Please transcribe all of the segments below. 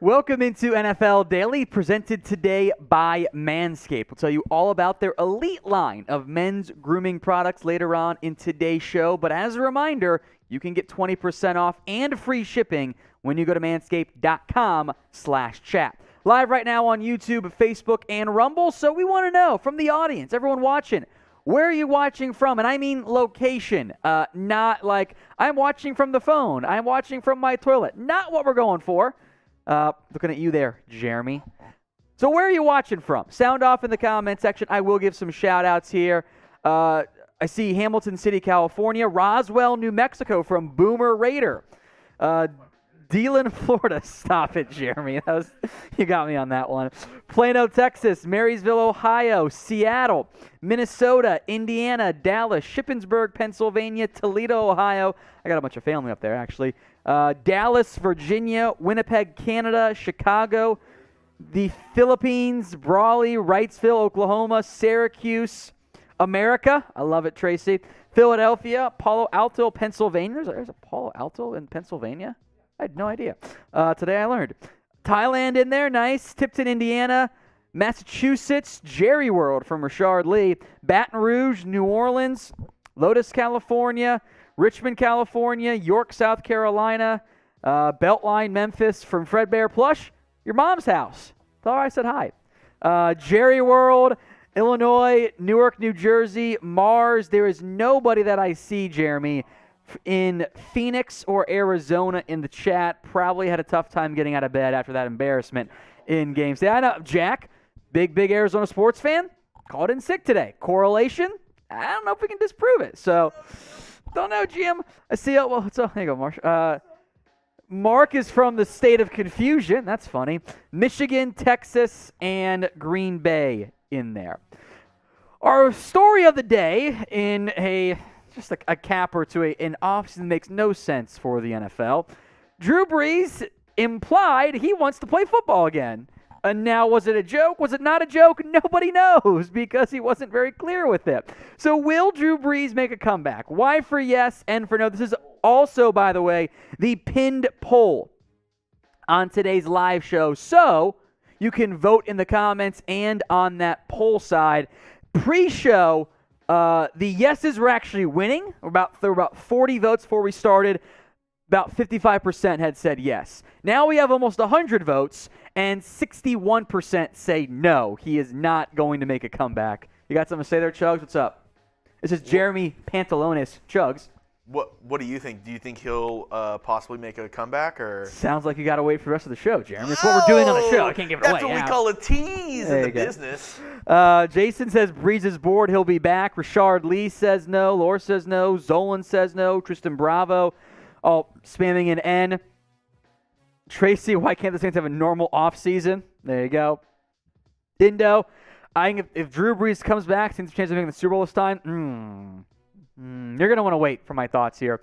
Welcome into NFL Daily, presented today by Manscaped. We'll tell you all about their elite line of men's grooming products later on in today's show. But as a reminder, you can get 20% off and free shipping when you go to manscaped.com/chat. Live right now on YouTube, Facebook, and Rumble. So we want to know from the audience, everyone watching, where are you watching from? And I mean location, not like I'm watching from the phone, I'm watching from my toilet. Not what we're going for. Looking at you there, Jeremy. So where are you watching from? Sound off in the comment section. I will give some shout-outs here. I see Hamilton City, California. Roswell, New Mexico from Boomer Raider. Deland, Florida. Stop it, Jeremy. You got me on that one. Plano, Texas. Marysville, Ohio. Seattle. Minnesota. Indiana. Dallas. Shippensburg, Pennsylvania. Toledo, Ohio. I got a bunch of family up there, actually. Dallas, Virginia. Winnipeg, Canada. Chicago. The Philippines. Brawley. Wrightsville, Oklahoma. Syracuse, America. I love it, Tracy. Philadelphia. Palo Alto, Pennsylvania. There's a Palo Alto in Pennsylvania? I had no idea. Today I learned. Thailand in there, nice. Tipton, Indiana. Massachusetts, Jerry World from Rashard Lee. Baton Rouge, New Orleans. Lotus, California. Richmond, California. York, South Carolina. Beltline, Memphis from Fredbear Plush. Your mom's house. Thought I said hi. Jerry World, Illinois. Newark, New Jersey. Mars. There is nobody that I see, Jeremy, in Phoenix or Arizona in the chat. Probably had a tough time getting out of bed after that embarrassment in Game 6. I know, Jack, big Arizona sports fan, called in sick today. Correlation? I don't know if we can disprove it. So, don't know, Jim. I see it. Well, there you go, Mark. Mark is from the state of confusion. That's funny. Michigan, Texas, and Green Bay in there. Our story of the day in just a capper to an offseason that makes no sense for the NFL. Drew Brees implied he wants to play football again. And now, was it a joke? Was it not a joke? Nobody knows because he wasn't very clear with it. So will Drew Brees make a comeback? Y for yes, N for no. This is also, by the way, the pinned poll on today's live show. So you can vote in the comments and on that poll side. Pre-show, the yeses were actually winning. There were about 40 votes before we started. About 55% had said yes. Now we have almost 100 votes, and 61% say no. He is not going to make a comeback. You got something to say there, Chugs? What's up? This is Jeremy Pantalones. Chugs. What do you think? Do you think he'll possibly make a comeback? Or sounds like you got to wait for the rest of the show, Jeremy. That's what we're doing on the show. I can't give it away. That's what we call a tease in the business. Jason says Breeze is bored. He'll be back. Rashard Lee says no. Laura says no. Zolan says no. Tristan Bravo, spamming an N. Tracy, why can't the Saints have a normal offseason? There you go. Indo, I think if Drew Brees comes back, Saints have a chance of making the Super Bowl this time. You're going to want to wait for my thoughts here.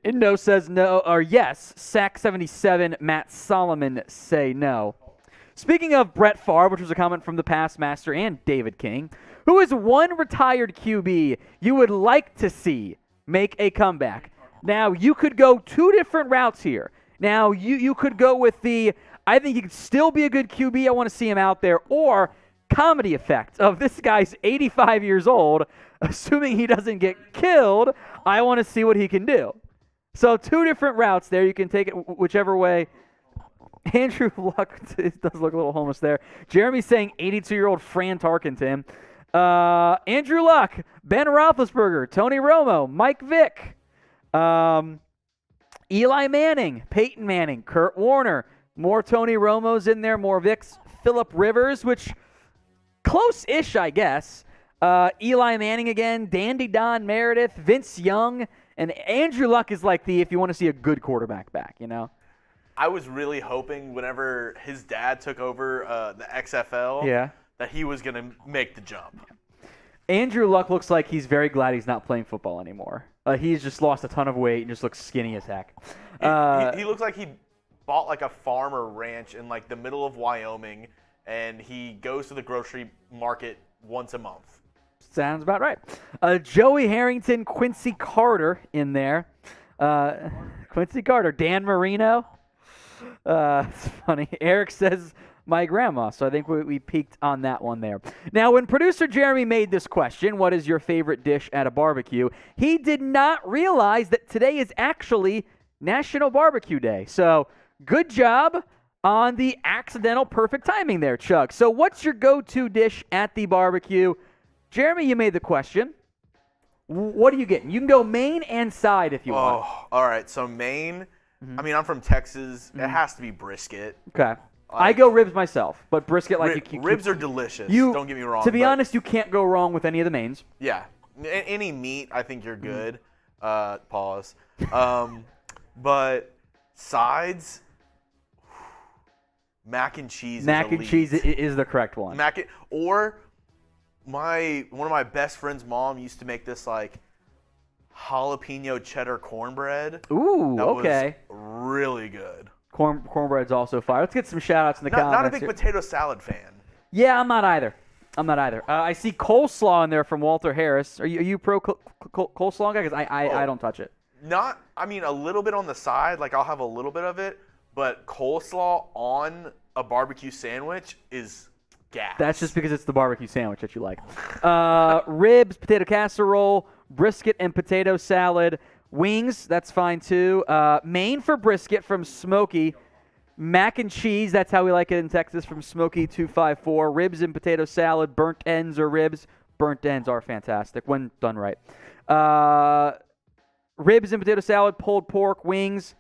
Indo says no, or yes. Sack77, Matt Solomon say no. Speaking of Brett Favre, which was a comment from the past master and David King, who is one retired QB you would like to see make a comeback? Now, you could go two different routes here. Now, you could go with I think he could still be a good QB. I want to see him out there. Or comedy effect of this guy's 85 years old. Assuming he doesn't get killed, I want to see what he can do. So two different routes there. You can take it whichever way. Andrew Luck does look a little homeless there. Jeremy's saying 82-year-old Fran Tarkenton. Andrew Luck, Ben Roethlisberger, Tony Romo, Mike Vick, Eli Manning, Peyton Manning, Kurt Warner. More Tony Romos in there, more Vicks. Phillip Rivers, which close-ish, I guess. Eli Manning again, Dandy Don Meredith, Vince Young, and Andrew Luck is like if you want to see a good quarterback back, you know? I was really hoping whenever his dad took over the XFL that he was going to make the jump. Andrew Luck looks like he's very glad he's not playing football anymore. He's just lost a ton of weight and just looks skinny as heck. He looks like he bought like a farm or ranch in like the middle of Wyoming, and he goes to the grocery market once a month. Sounds about right. Joey Harrington, Quincy Carter in there. Quincy Carter, Dan Marino. It's funny. Eric says my grandma, so I think we peaked on that one there. Now, when producer Jeremy made this question, what is your favorite dish at a barbecue, he did not realize that today is actually National Barbecue Day. So good job on the accidental perfect timing there, Chuck. So what's your go-to dish at the barbecue? Jeremy, you made the question. What are you getting? You can go main and side if you want. Oh, all right. So main, I mean, I'm from Texas. It has to be brisket. Okay. I go ribs myself, but brisket ribs are delicious. Don't get me wrong. To be honest, you can't go wrong with any of the mains. Yeah. Any meat, I think you're good. Pause. But sides, mac and cheese. Mac and cheese is the correct one. Or one of my best friend's mom used to make this like jalapeno cheddar cornbread. Ooh, that okay. Was really good. Cornbread's also fire. Let's get some shout-outs in the comments. Not a big potato salad fan. Yeah, I'm not either. I see coleslaw in there from Walter Harris. Are you pro coleslaw guy? Because I don't touch it. A little bit on the side. Like, I'll have a little bit of it. But coleslaw on a barbecue sandwich is gas. That's just because it's the barbecue sandwich that you like. Ribs, potato casserole, brisket and potato salad. Wings, that's fine too. Main for brisket from Smokey. Mac and cheese, that's how we like it in Texas from Smokey254. Ribs and potato salad, burnt ends or ribs. Burnt ends are fantastic when done right. Ribs and potato salad, pulled pork, wings.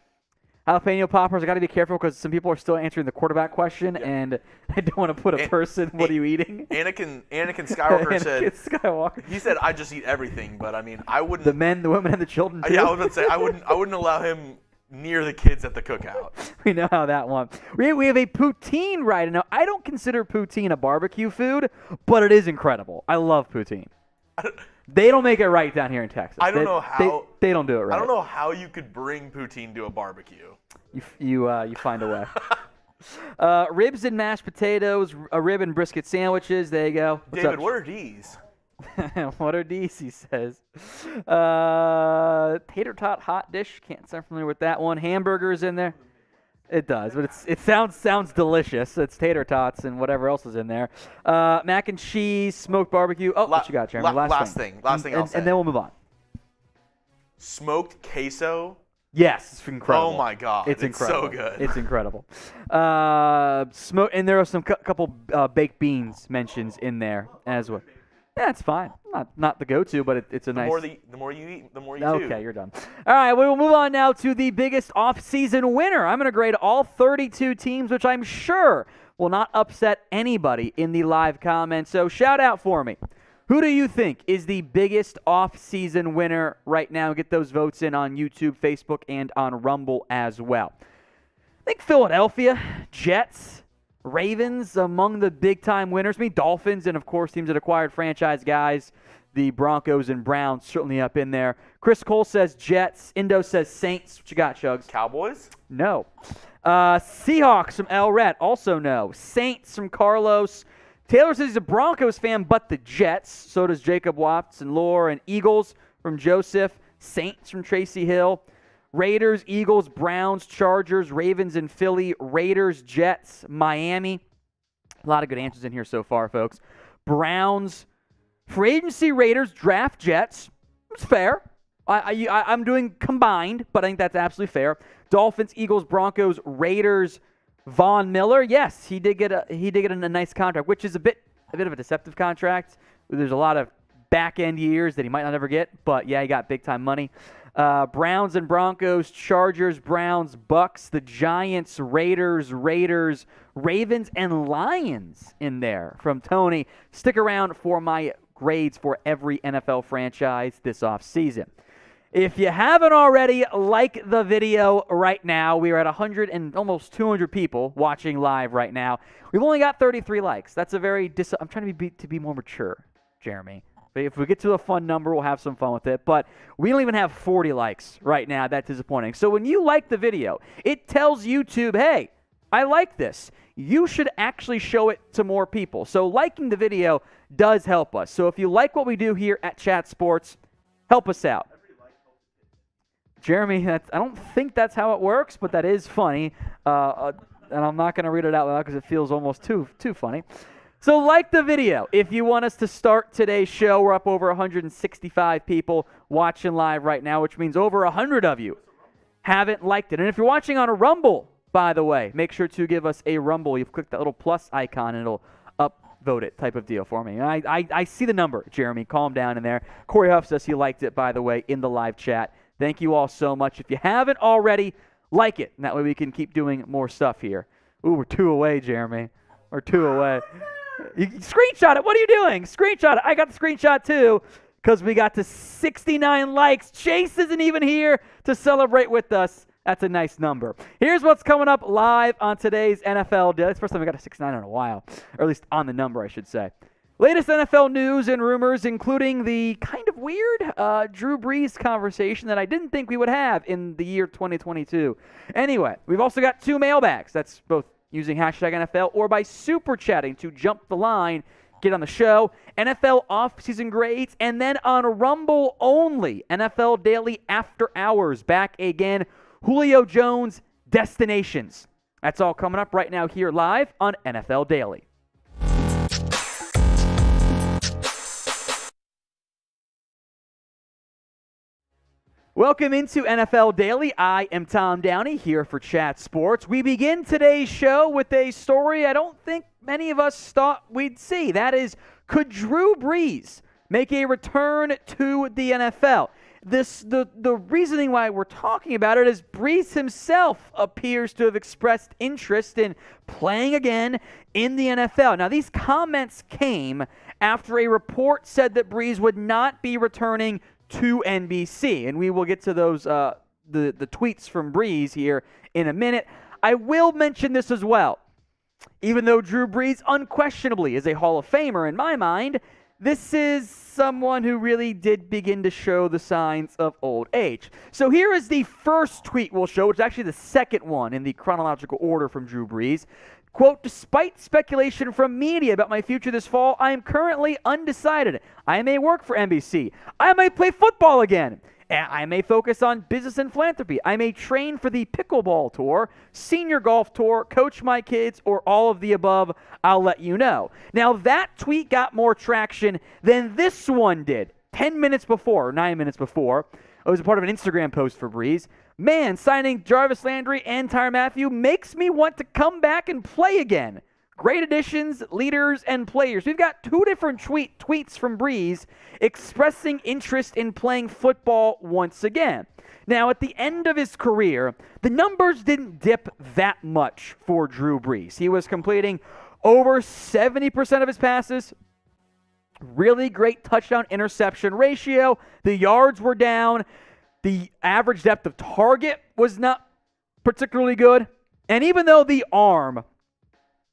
Jalapeno poppers, I got to be careful because some people are still answering the quarterback question, and I don't want to put a person, what are you eating? Anakin Skywalker said, Skywalker. He said, I just eat everything, but I mean, I wouldn't. The men, the women, and the children, too. Yeah, I was going to say, I wouldn't allow him near the kids at the cookout. We know how that one. We have a poutine right now. I don't consider poutine a barbecue food, but it is incredible. I love poutine. They don't make it right down here in Texas. I don't know how. They don't do it right. I don't know how you could bring poutine to a barbecue. You find a way. Ribs and mashed potatoes, a rib and brisket sandwiches. There you go. David, what are these? What are these, he says. Tater tot hot dish. Can't sound familiar with that one. Hamburgers in there. It does, but it sounds delicious. It's tater tots and whatever else is in there. Mac and cheese, smoked barbecue. Oh, what you got, Jeremy? Last thing I'll say. And then we'll move on. Smoked queso. Yes, it's incredible. Oh my God, it's incredible. So good. It's incredible. And there are some couple baked beans mentions in there as well. Yeah, it's fine. Not the go-to, but it's a nice. The more you eat, the more you do. Okay, you're done. All right, we will move on now to the biggest off-season winner. I'm going to grade all 32 teams, which I'm sure will not upset anybody in the live comments. So shout out for me. Who do you think is the biggest off-season winner right now? Get those votes in on YouTube, Facebook, and on Rumble as well. I think Philadelphia, Jets, Ravens among the big-time winners. Dolphins, and, of course, teams that acquired franchise guys. The Broncos and Browns certainly up in there. Chris Cole says Jets. Indo says Saints. What you got, Shugs? Cowboys? No. Seahawks from El Ret. Also no. Saints from Carlos. Taylor says he's a Broncos fan, but the Jets. So does Jacob Watts and Lore. And Eagles from Joseph. Saints from Tracy Hill. Raiders, Eagles, Browns, Chargers, Ravens, and Philly. Raiders, Jets, Miami. A lot of good answers in here so far, folks. Browns, free agency Raiders, draft Jets. It's fair. I'm doing combined, but I think that's absolutely fair. Dolphins, Eagles, Broncos, Raiders, Von Miller. Yes, he did get a nice contract, which is a bit of a deceptive contract. There's a lot of back-end years that he might not ever get, but yeah, he got big-time money. Browns and Broncos, Chargers, Browns, Bucks, the Giants, Raiders, Ravens, and Lions in there from Tony. Stick around for my grades for every NFL franchise this offseason. If you haven't already, like the video right now. We are at 100 and almost 200 people watching live right now. We've only got 33 likes. That's a very I'm trying to be more mature, Jeremy. If we get to a fun number, we'll have some fun with it. But we don't even have 40 likes right now. That's disappointing. So when you like the video, it tells YouTube, hey, I like this. You should actually show it to more people. So liking the video does help us. So if you like what we do here at Chat Sports, help us out. Jeremy, I don't think that's how it works, but that is funny. And I'm not going to read it out loud because it feels almost too funny. So like the video if you want us to start today's show. We're up over 165 people watching live right now, which means over 100 of you haven't liked it. And if you're watching on a Rumble, by the way, make sure to give us a Rumble. You've clicked that little plus icon and it'll upvote it type of deal for me. And I see the number, Jeremy. Calm down in there. Corey Huff says he liked it, by the way, in the live chat. Thank you all so much. If you haven't already, like it. And that way we can keep doing more stuff here. Ooh, we're 2 away, Jeremy. We're 2 away. You screenshot it. What are you doing? Screenshot it. I got the screenshot too because we got to 69 likes. Chase isn't even here to celebrate with us. That's a nice number. Here's what's coming up live on today's NFL Daily. It's the first time we got a 69 in a while, or at least on the number, I should say. Latest NFL news and rumors, including the kind of weird Drew Brees conversation that I didn't think we would have in the year 2022. Anyway, we've also got 2 mailbags. That's both using hashtag NFL or by super chatting to jump the line, get on the show. NFL Offseason Grades, and then on Rumble only, NFL Daily After Hours. Back again, Julio Jones Destinations. That's all coming up right now here live on NFL Daily. Welcome into NFL Daily. I am Tom Downey here for Chat Sports. We begin today's show with a story I don't think many of us thought we'd see. That is, could Drew Brees make a return to the NFL? The reasoning why we're talking about it is Brees himself appears to have expressed interest in playing again in the NFL. Now, these comments came after a report said that Brees would not be returning to NBC, and we will get to those the tweets from Brees here in a minute. I will mention this as well. Even though Drew Brees unquestionably is a Hall of Famer in my mind, this is someone who really did begin to show the signs of old age. So here is the first tweet we'll show, which is actually the second one in the chronological order from Drew Brees. Quote, despite speculation from media about my future this fall, I am currently undecided. I may work for NBC. I may play football again. I may focus on business and philanthropy. I may train for the pickleball tour, senior golf tour, coach my kids, or all of the above. I'll let you know. Now, that tweet got more traction than this one did 10 minutes before, or 9 minutes before. It was a part of an Instagram post for Brees. Man, signing Jarvis Landry and Tyrann Mathieu makes me want to come back and play again. Great additions, leaders, and players. We've got 2 different tweets from Brees expressing interest in playing football once again. Now, at the end of his career, the numbers didn't dip that much for Drew Brees. He was completing over 70% of his passes. Really great touchdown-interception ratio. The yards were down. The average depth of target was not particularly good. And even though the arm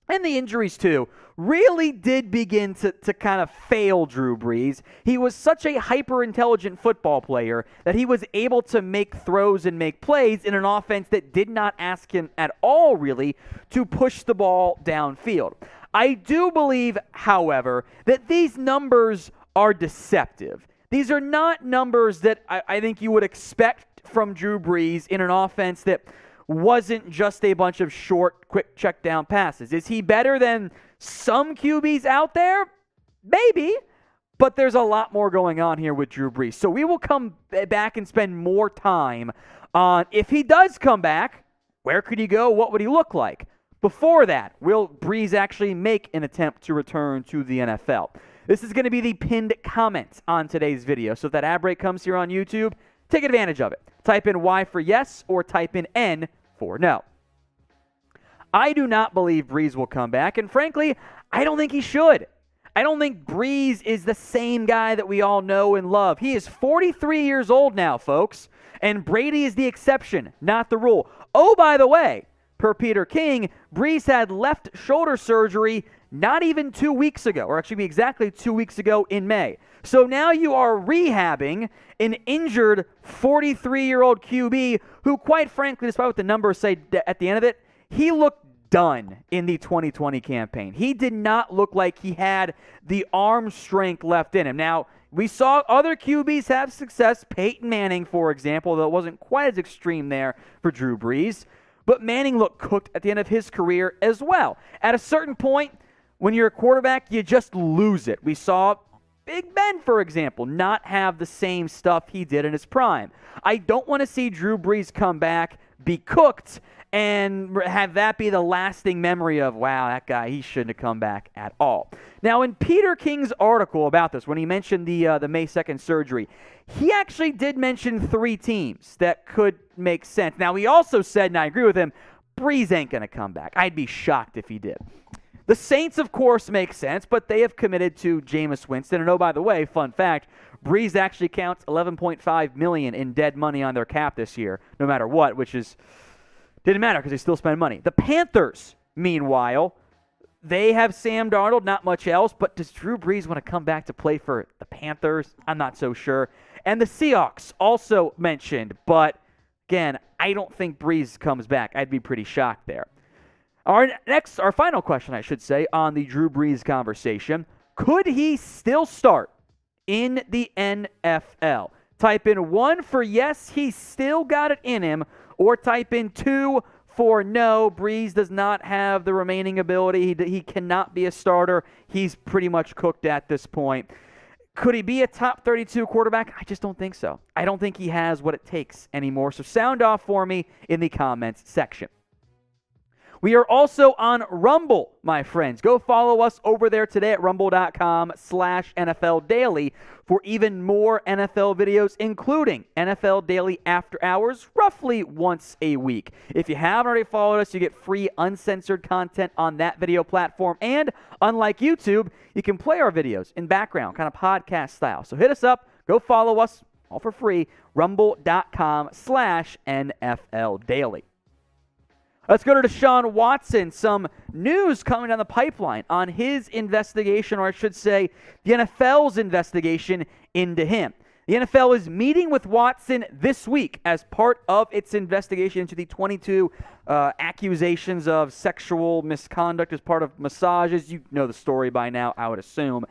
and the injuries too really did begin to kind of fail Drew Brees, he was such a hyper-intelligent football player that he was able to make throws and make plays in an offense that did not ask him at all really to push the ball downfield. I do believe, however, that these numbers are deceptive. These are not numbers that I think you would expect from Drew Brees in an offense that wasn't just a bunch of short, quick check down passes. Is he better than some QBs out there? Maybe, but there's a lot more going on here with Drew Brees. So we will come back and spend more time on if he does come back, where could he go? What would he look like? Before that, will Brees actually make an attempt to return to the NFL? This is going to be the pinned comment on today's video. So if that ad break comes here on YouTube, take advantage of it. Type in Y for yes or type in N for no. I do not believe Brees will come back, and frankly, I don't think he should. I don't think Brees is the same guy that we all know and love. He is 43 years old now, folks, and Brady is the exception, not the rule. Oh, by the way, per Peter King, Brees had left shoulder surgery not even 2 weeks ago, or actually exactly 2 weeks ago in May. So now you are rehabbing an injured 43-year-old QB who, quite frankly, despite what the numbers say at the end of it, he looked done in the 2020 campaign. He did not look like he had the arm strength left in him. Now, We saw other QBs have success. Peyton Manning, for example, though it wasn't quite as extreme there for Drew Brees. But Manning looked cooked at the end of his career as well. At a certain point, when you're a quarterback, you just lose it. We saw Big Ben, for example, not have the same stuff he did in his prime. I don't want to see Drew Brees come back, be cooked, and have that be the lasting memory of, wow, that guy, he shouldn't have come back at all. Now, in Peter King's article about this, when he mentioned the May 2nd surgery, he actually did mention 3 teams that could make sense. Now, he also said, and I agree with him, Brees ain't going to come back. I'd be shocked if he did. The Saints, of course, make sense, but they have committed to Jameis Winston. And oh, by the way, fun fact, Brees actually counts $11.5 million in dead money on their cap this year, no matter what, which is didn't matter because they still spend money. The Panthers, meanwhile, they have Sam Darnold, not much else, but does Drew Brees want to come back to play for the Panthers? I'm not so sure. And the Seahawks also mentioned, but again, I don't think Brees comes back. I'd be pretty shocked there. Our final question, I should say, on the Drew Brees conversation, could he still start in the NFL? Type in 1 for yes, he still got it in him, or type in 2 for no, Brees does not have the remaining ability. He cannot be a starter. He's pretty much cooked at this point. Could he be a top 32 quarterback? I just don't think so. I don't think he has what it takes anymore. So sound off for me in the comments section. We are also on Rumble, my friends. Go follow us over there today at rumble.com/NFL Daily for even more NFL videos, including NFL Daily After Hours, roughly once a week. If you haven't already followed us, you get free uncensored content on that video platform. And unlike YouTube, you can play our videos in background, kind of podcast style. So hit us up. Go follow us, all for free, rumble.com/NFL Daily. Let's go to Deshaun Watson. Some news coming down the pipeline on his investigation, or I should say the NFL's investigation into him. The NFL is meeting with Watson this week as part of its investigation into the 22 accusations of sexual misconduct as part of massages. You know the story by now, I would assume.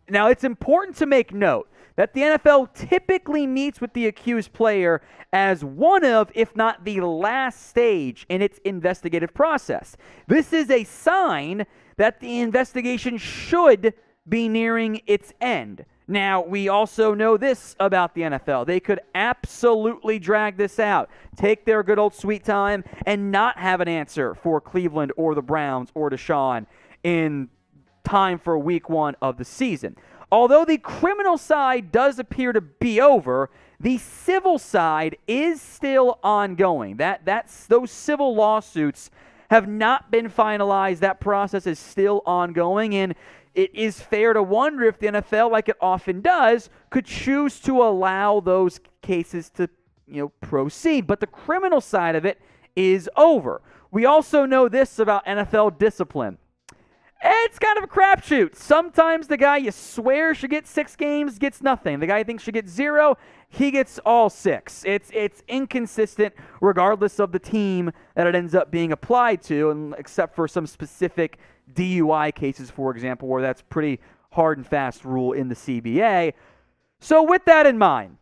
Now, it's important to make note that the NFL typically meets with the accused player as one of, if not the last stage in its investigative process. This is a sign that the investigation should be nearing its end. Now, we also know this about the NFL. They could absolutely drag this out, take their good old sweet time, and not have an answer for Cleveland or the Browns or Deshaun in time for week 1 of the season. Although the criminal side does appear to be over, the civil side is still ongoing. Those civil lawsuits have not been finalized. That process is still ongoing, and it is fair to wonder if the NFL, like it often does, could choose to allow those cases to, proceed. But the criminal side of it is over. We also know this about NFL discipline. It's kind of a crapshoot. Sometimes the guy you swear should get 6 games gets nothing. The guy you think should get 0, he gets all 6. It's inconsistent regardless of the team that it ends up being applied to, and except for some specific DUI cases, for example, where that's pretty hard and fast rule in the CBA. So with that in mind,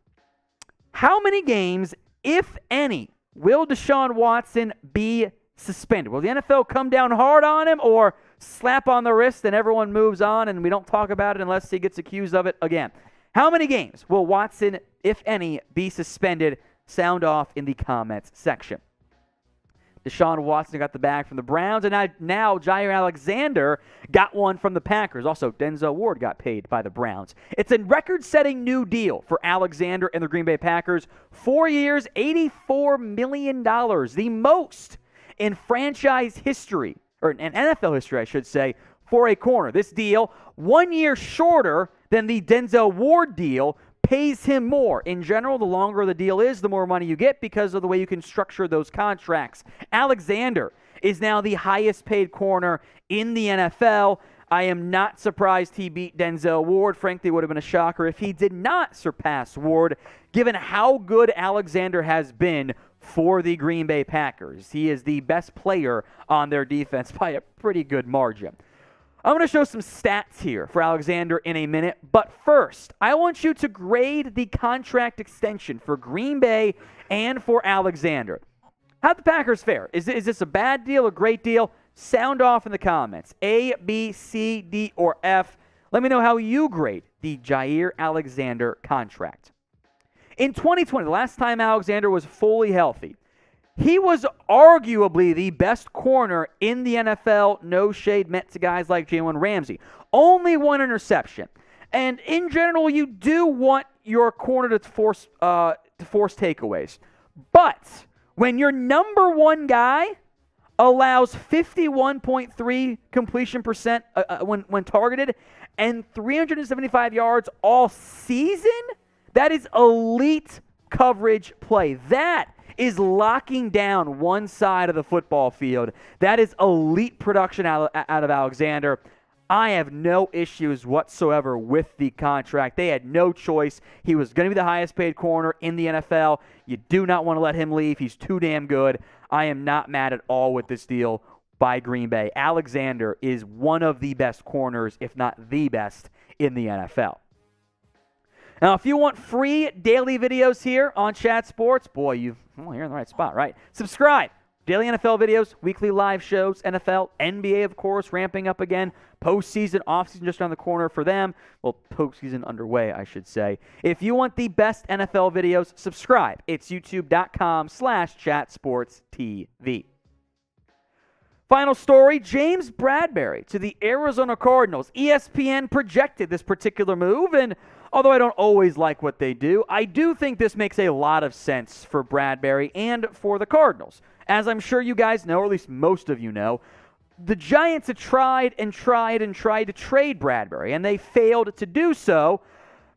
how many games, if any, will Deshaun Watson be suspended? Will the NFL come down hard on him, or slap on the wrist and everyone moves on and we don't talk about it unless he gets accused of it again? How many games will Watson, if any, be suspended? Sound off in the comments section. Deshaun Watson got the bag from the Browns, and now Jaire Alexander got one from the Packers. Also, Denzel Ward got paid by the Browns. It's a record-setting new deal for Alexander and the Green Bay Packers. 4 years, $84 million, the most in franchise history, or in NFL history, I should say, for a corner. This deal, 1 year shorter than the Denzel Ward deal, pays him more. In general, the longer the deal is, the more money you get because of the way you can structure those contracts. Alexander is now the highest paid corner in the NFL. I am not surprised he beat Denzel Ward. Frankly, it would have been a shocker if he did not surpass Ward, given how good Alexander has been for the Green Bay Packers. He is the best player on their defense by a pretty good margin. I'm going to show some stats here for Alexander in a minute, but first, I want you to grade the contract extension for Green Bay and for Alexander. How'd the Packers fare? Is this a bad deal, a great deal? Sound off in the comments. A, B, C, D, or F. Let me know how you grade the Jaire Alexander contract. In 2020, the last time Alexander was fully healthy, he was arguably the best corner in the NFL. No shade meant to guys like Jalen Ramsey. Only one interception. And in general, you do want your corner to force takeaways. But when your number one guy allows 51.3 completion percent when targeted and 375 yards all season, that is elite coverage play. That is locking down one side of the football field. That is elite production out of Alexander. I have no issues whatsoever with the contract. They had no choice. He was going to be the highest paid corner in the NFL. You do not want to let him leave. He's too damn good. I am not mad at all with this deal by Green Bay. Alexander is one of the best corners, if not the best, in the NFL. Now, if you want free daily videos here on Chat Sports, boy, you're in the right spot, right? Subscribe. Daily NFL videos, weekly live shows, NFL, NBA, of course, ramping up again. Postseason, offseason just around the corner for them. Well, postseason underway, I should say. If you want the best NFL videos, subscribe. It's youtube.com/chatsportstv. Final story, James Bradberry to the Arizona Cardinals. ESPN projected this particular move, and although I don't always like what they do, I do think this makes a lot of sense for Bradberry and for the Cardinals. As I'm sure you guys know, or at least most of you know, the Giants had tried to trade Bradberry, and they failed to do so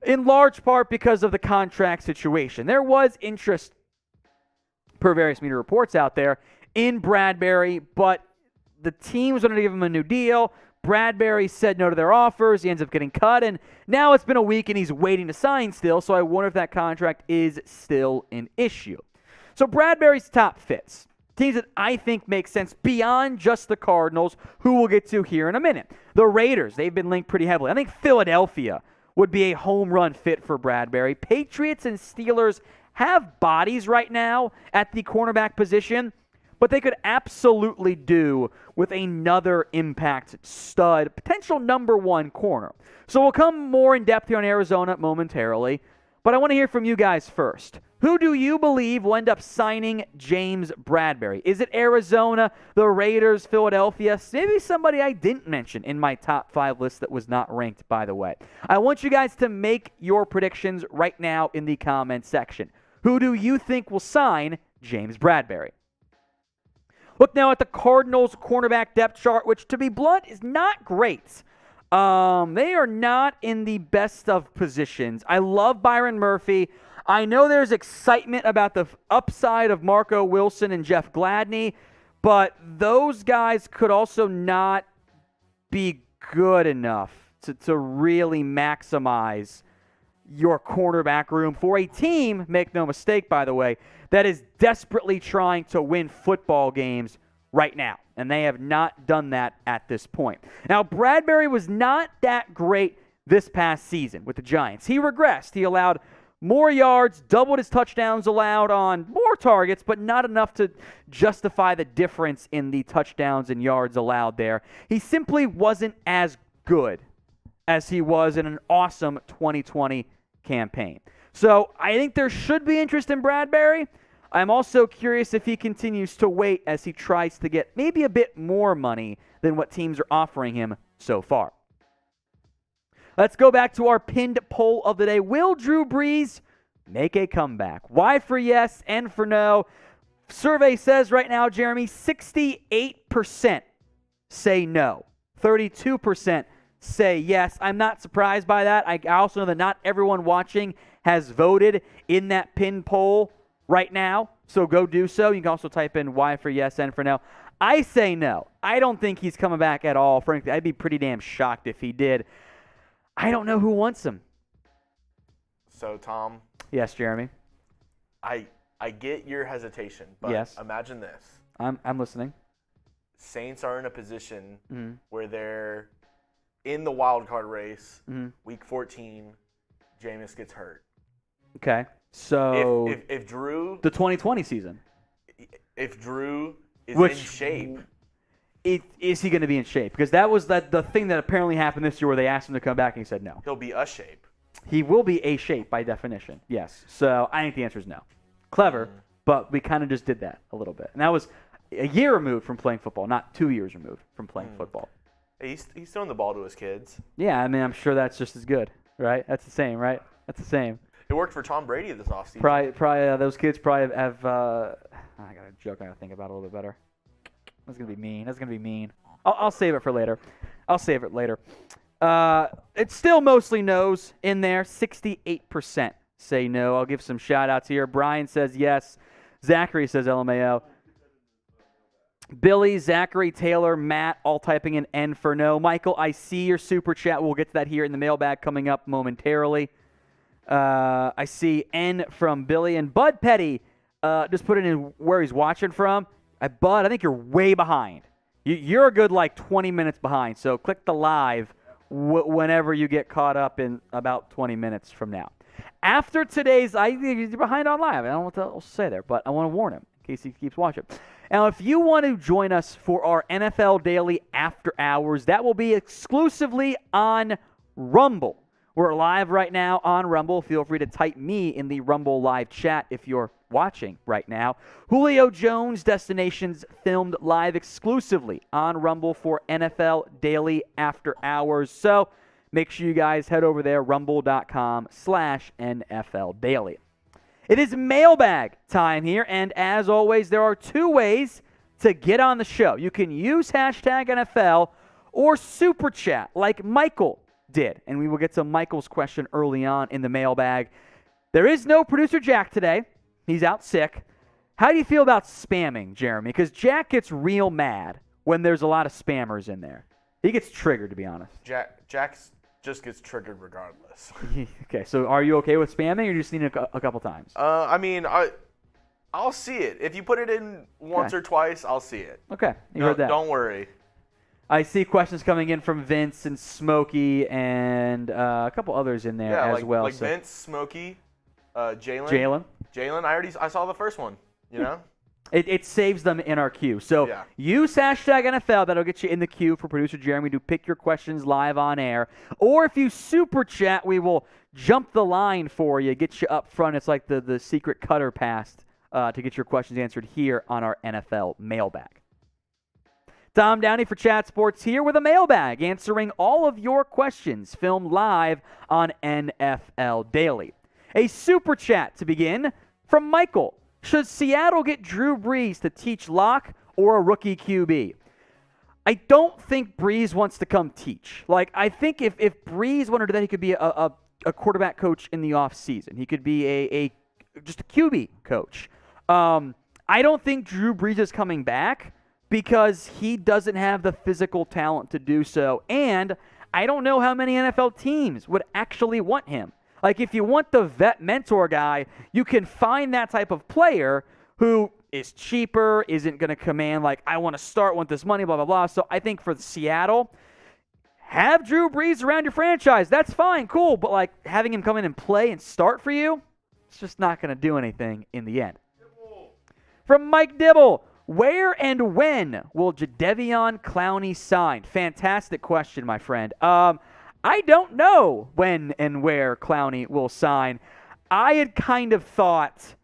in large part because of the contract situation. There was interest, per various media reports out there, in Bradberry, but the team was going to give him a new deal. Bradberry said no to their offers. He ends up getting cut, and now it's been a week, and he's waiting to sign still, so I wonder if that contract is still an issue. So Bradberry's top fits. Teams that I think make sense beyond just the Cardinals, who we'll get to here in a minute. The Raiders, they've been linked pretty heavily. I think Philadelphia would be a home run fit for Bradberry. Patriots and Steelers have bodies right now at the cornerback position, but they could absolutely do with another impact stud, potential number one corner. So we'll come more in depth here on Arizona momentarily, but I want to hear from you guys first. Who do you believe will end up signing James Bradberry? Is it Arizona, the Raiders, Philadelphia? Maybe somebody I didn't mention in my top 5 list that was not ranked, by the way. I want you guys to make your predictions right now in the comments section. Who do you think will sign James Bradberry? Look now at the Cardinals' cornerback depth chart, which, to be blunt, is not great. They are not in the best of positions. I love Byron Murphy. I know there's excitement about the upside of Marco Wilson and Jeff Gladney, but those guys could also not be good enough to really maximize your cornerback room for a team, make no mistake, by the way, that is desperately trying to win football games right now. And they have not done that at this point. Now, Bradberry was not that great this past season with the Giants. He regressed. He allowed more yards, doubled his touchdowns allowed on more targets, but not enough to justify the difference in the touchdowns and yards allowed there. He simply wasn't as good as he was in an awesome 2020 campaign. So I think there should be interest in Bradberry. I'm also curious if he continues to wait as he tries to get maybe a bit more money than what teams are offering him so far. Let's go back to our pinned poll of the day. Will Drew Brees make a comeback? Y for yes, N for no. Survey says right now, Jeremy, 68% say no. 32% say yes. I'm not surprised by that. I also know that not everyone watching has voted in that pinned poll right now, so go do so. You can also type in Y for yes, N for no. I say no. I don't think he's coming back at all. Frankly, I'd be pretty damn shocked if he did. I don't know who wants him. So, Tom. Yes, Jeremy. I get your hesitation, but yes. Imagine this. I'm listening. Saints are in a position where they're in the wild card race, week 14, Jameis gets hurt. Okay. So if Drew, the 2020 season, if Drew is in shape, is he going to be in shape? Because that was the thing that apparently happened this year where they asked him to come back and he said no. He'll be a shape. He will be a shape by definition. Yes. So I think the answer is no. Clever, but we kind of just did that a little bit, and that was a year removed from playing football, not 2 years removed from playing football. Hey, he's throwing the ball to his kids. Yeah, I mean, I'm sure that's just as good, right? That's the same, right? That's the same. It worked for Tom Brady this offseason. Probably those kids probably have. I got a joke I got to think about a little bit better. That's gonna be mean. I'll save it for later. It's still mostly no's in there. 68% say no. I'll give some shout outs here. Brian says yes. Zachary says LMAO. Billy, Zachary, Taylor, Matt, all typing in N for no. Michael, I see your super chat. We'll get to that here in the mailbag coming up momentarily. I see N from Billy. And Bud Petty just put it in where he's watching from. Bud, I think you're way behind. You're a good 20 minutes behind. So click the live whenever you get caught up in about 20 minutes from now. After today's, I think he's behind on live. I don't know what to say there, but I want to warn him in case he keeps watching. Now, if you want to join us for our NFL Daily After Hours, that will be exclusively on Rumble. We're live right now on Rumble. Feel free to type me in the Rumble live chat if you're watching right now. Julio Jones Destinations filmed live exclusively on Rumble for NFL Daily After Hours. So make sure you guys head over there, rumble.com/NFL Daily. It is mailbag time here, and as always, there are 2 ways to get on the show. You can use hashtag NFL or super chat like Michael did, and we will get to Michael's question early on in the mailbag. There is no producer Jack today. He's out sick. How do you feel about spamming, Jeremy? Because Jack gets real mad when there's a lot of spammers in there. He gets triggered, to be honest. Jack's just gets triggered regardless. Okay, so are you okay with spamming, or you just need it a couple times? I mean, I'll see it. If you put it in once or twice, I'll see it. Okay, you heard that. Don't worry. I see questions coming in from Vince and Smokey and a couple others in there as well. Like Vince, Smokey, Jalen. I saw the first one, you know? It saves them in our queue. So use hashtag NFL. That'll get you in the queue for producer Jeremy to pick your questions live on air. Or if you super chat, we will jump the line for you, get you up front. It's like the secret cutter pass to get your questions answered here on our NFL mailbag. Tom Downey for Chat Sports here with a mailbag answering all of your questions filmed live on NFL Daily. A super chat to begin from Michael. Should Seattle get Drew Brees to teach Locke or a rookie QB? I don't think Brees wants to come teach. I think if Brees wanted to do that, he could be a quarterback coach in the offseason. He could be just a QB coach. I don't think Drew Brees is coming back because he doesn't have the physical talent to do so. And I don't know how many NFL teams would actually want him. If you want the vet mentor guy, you can find that type of player who is cheaper, isn't going to command, I want to start with this money, blah, blah, blah. So I think for Seattle, have Drew Brees around your franchise. That's fine, cool. But, having him come in and play and start for you, it's just not going to do anything in the end. From Mike Dibble, where and when will Jadeveon Clowney sign? Fantastic question, my friend. I don't know when and where Clowney will sign. I had kind of thought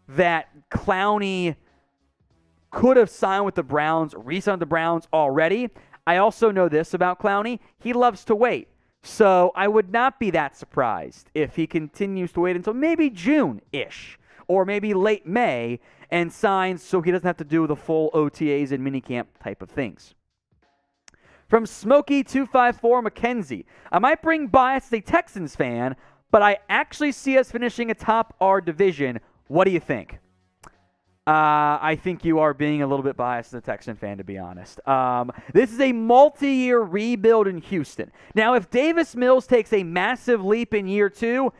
that Clowney could have signed with the Browns, re-signed with the Browns already. I also know this about Clowney. He loves to wait. So I would not be that surprised if he continues to wait until maybe June-ish or maybe late May and signs so he doesn't have to do the full OTAs and minicamp type of things. From Smokey254 McKenzie, I might bring bias as a Texans fan, but I actually see us finishing atop our division. What do you think? I think you are being a little bit biased as a Texan fan, to be honest. This is a multi-year rebuild in Houston. Now, if Davis Mills takes a massive leap in year 2,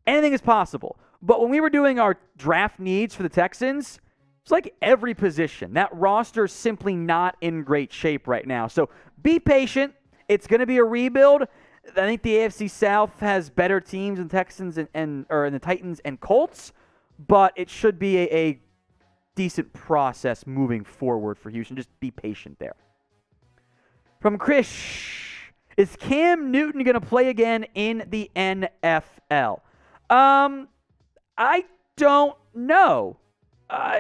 anything is possible. But when we were doing our draft needs for the Texans, it's like every position. That roster is simply not in great shape right now. So be patient It's going to be a rebuild. I think the AFC South has better teams than Texans and the Titans and Colts, but it should be a decent process moving forward for Houston. Just be patient there. From Chris, is Cam Newton going to play again in the NFL? I don't know.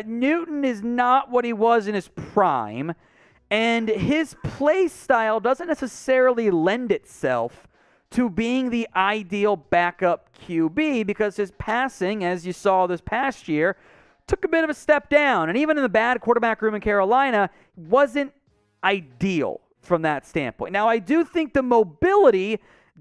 Newton is not what he was in his prime, and his play style doesn't necessarily lend itself to being the ideal backup QB because his passing, as you saw this past year, took a bit of a step down. And even in the bad quarterback room in Carolina, wasn't ideal from that standpoint. Now, I do think the mobility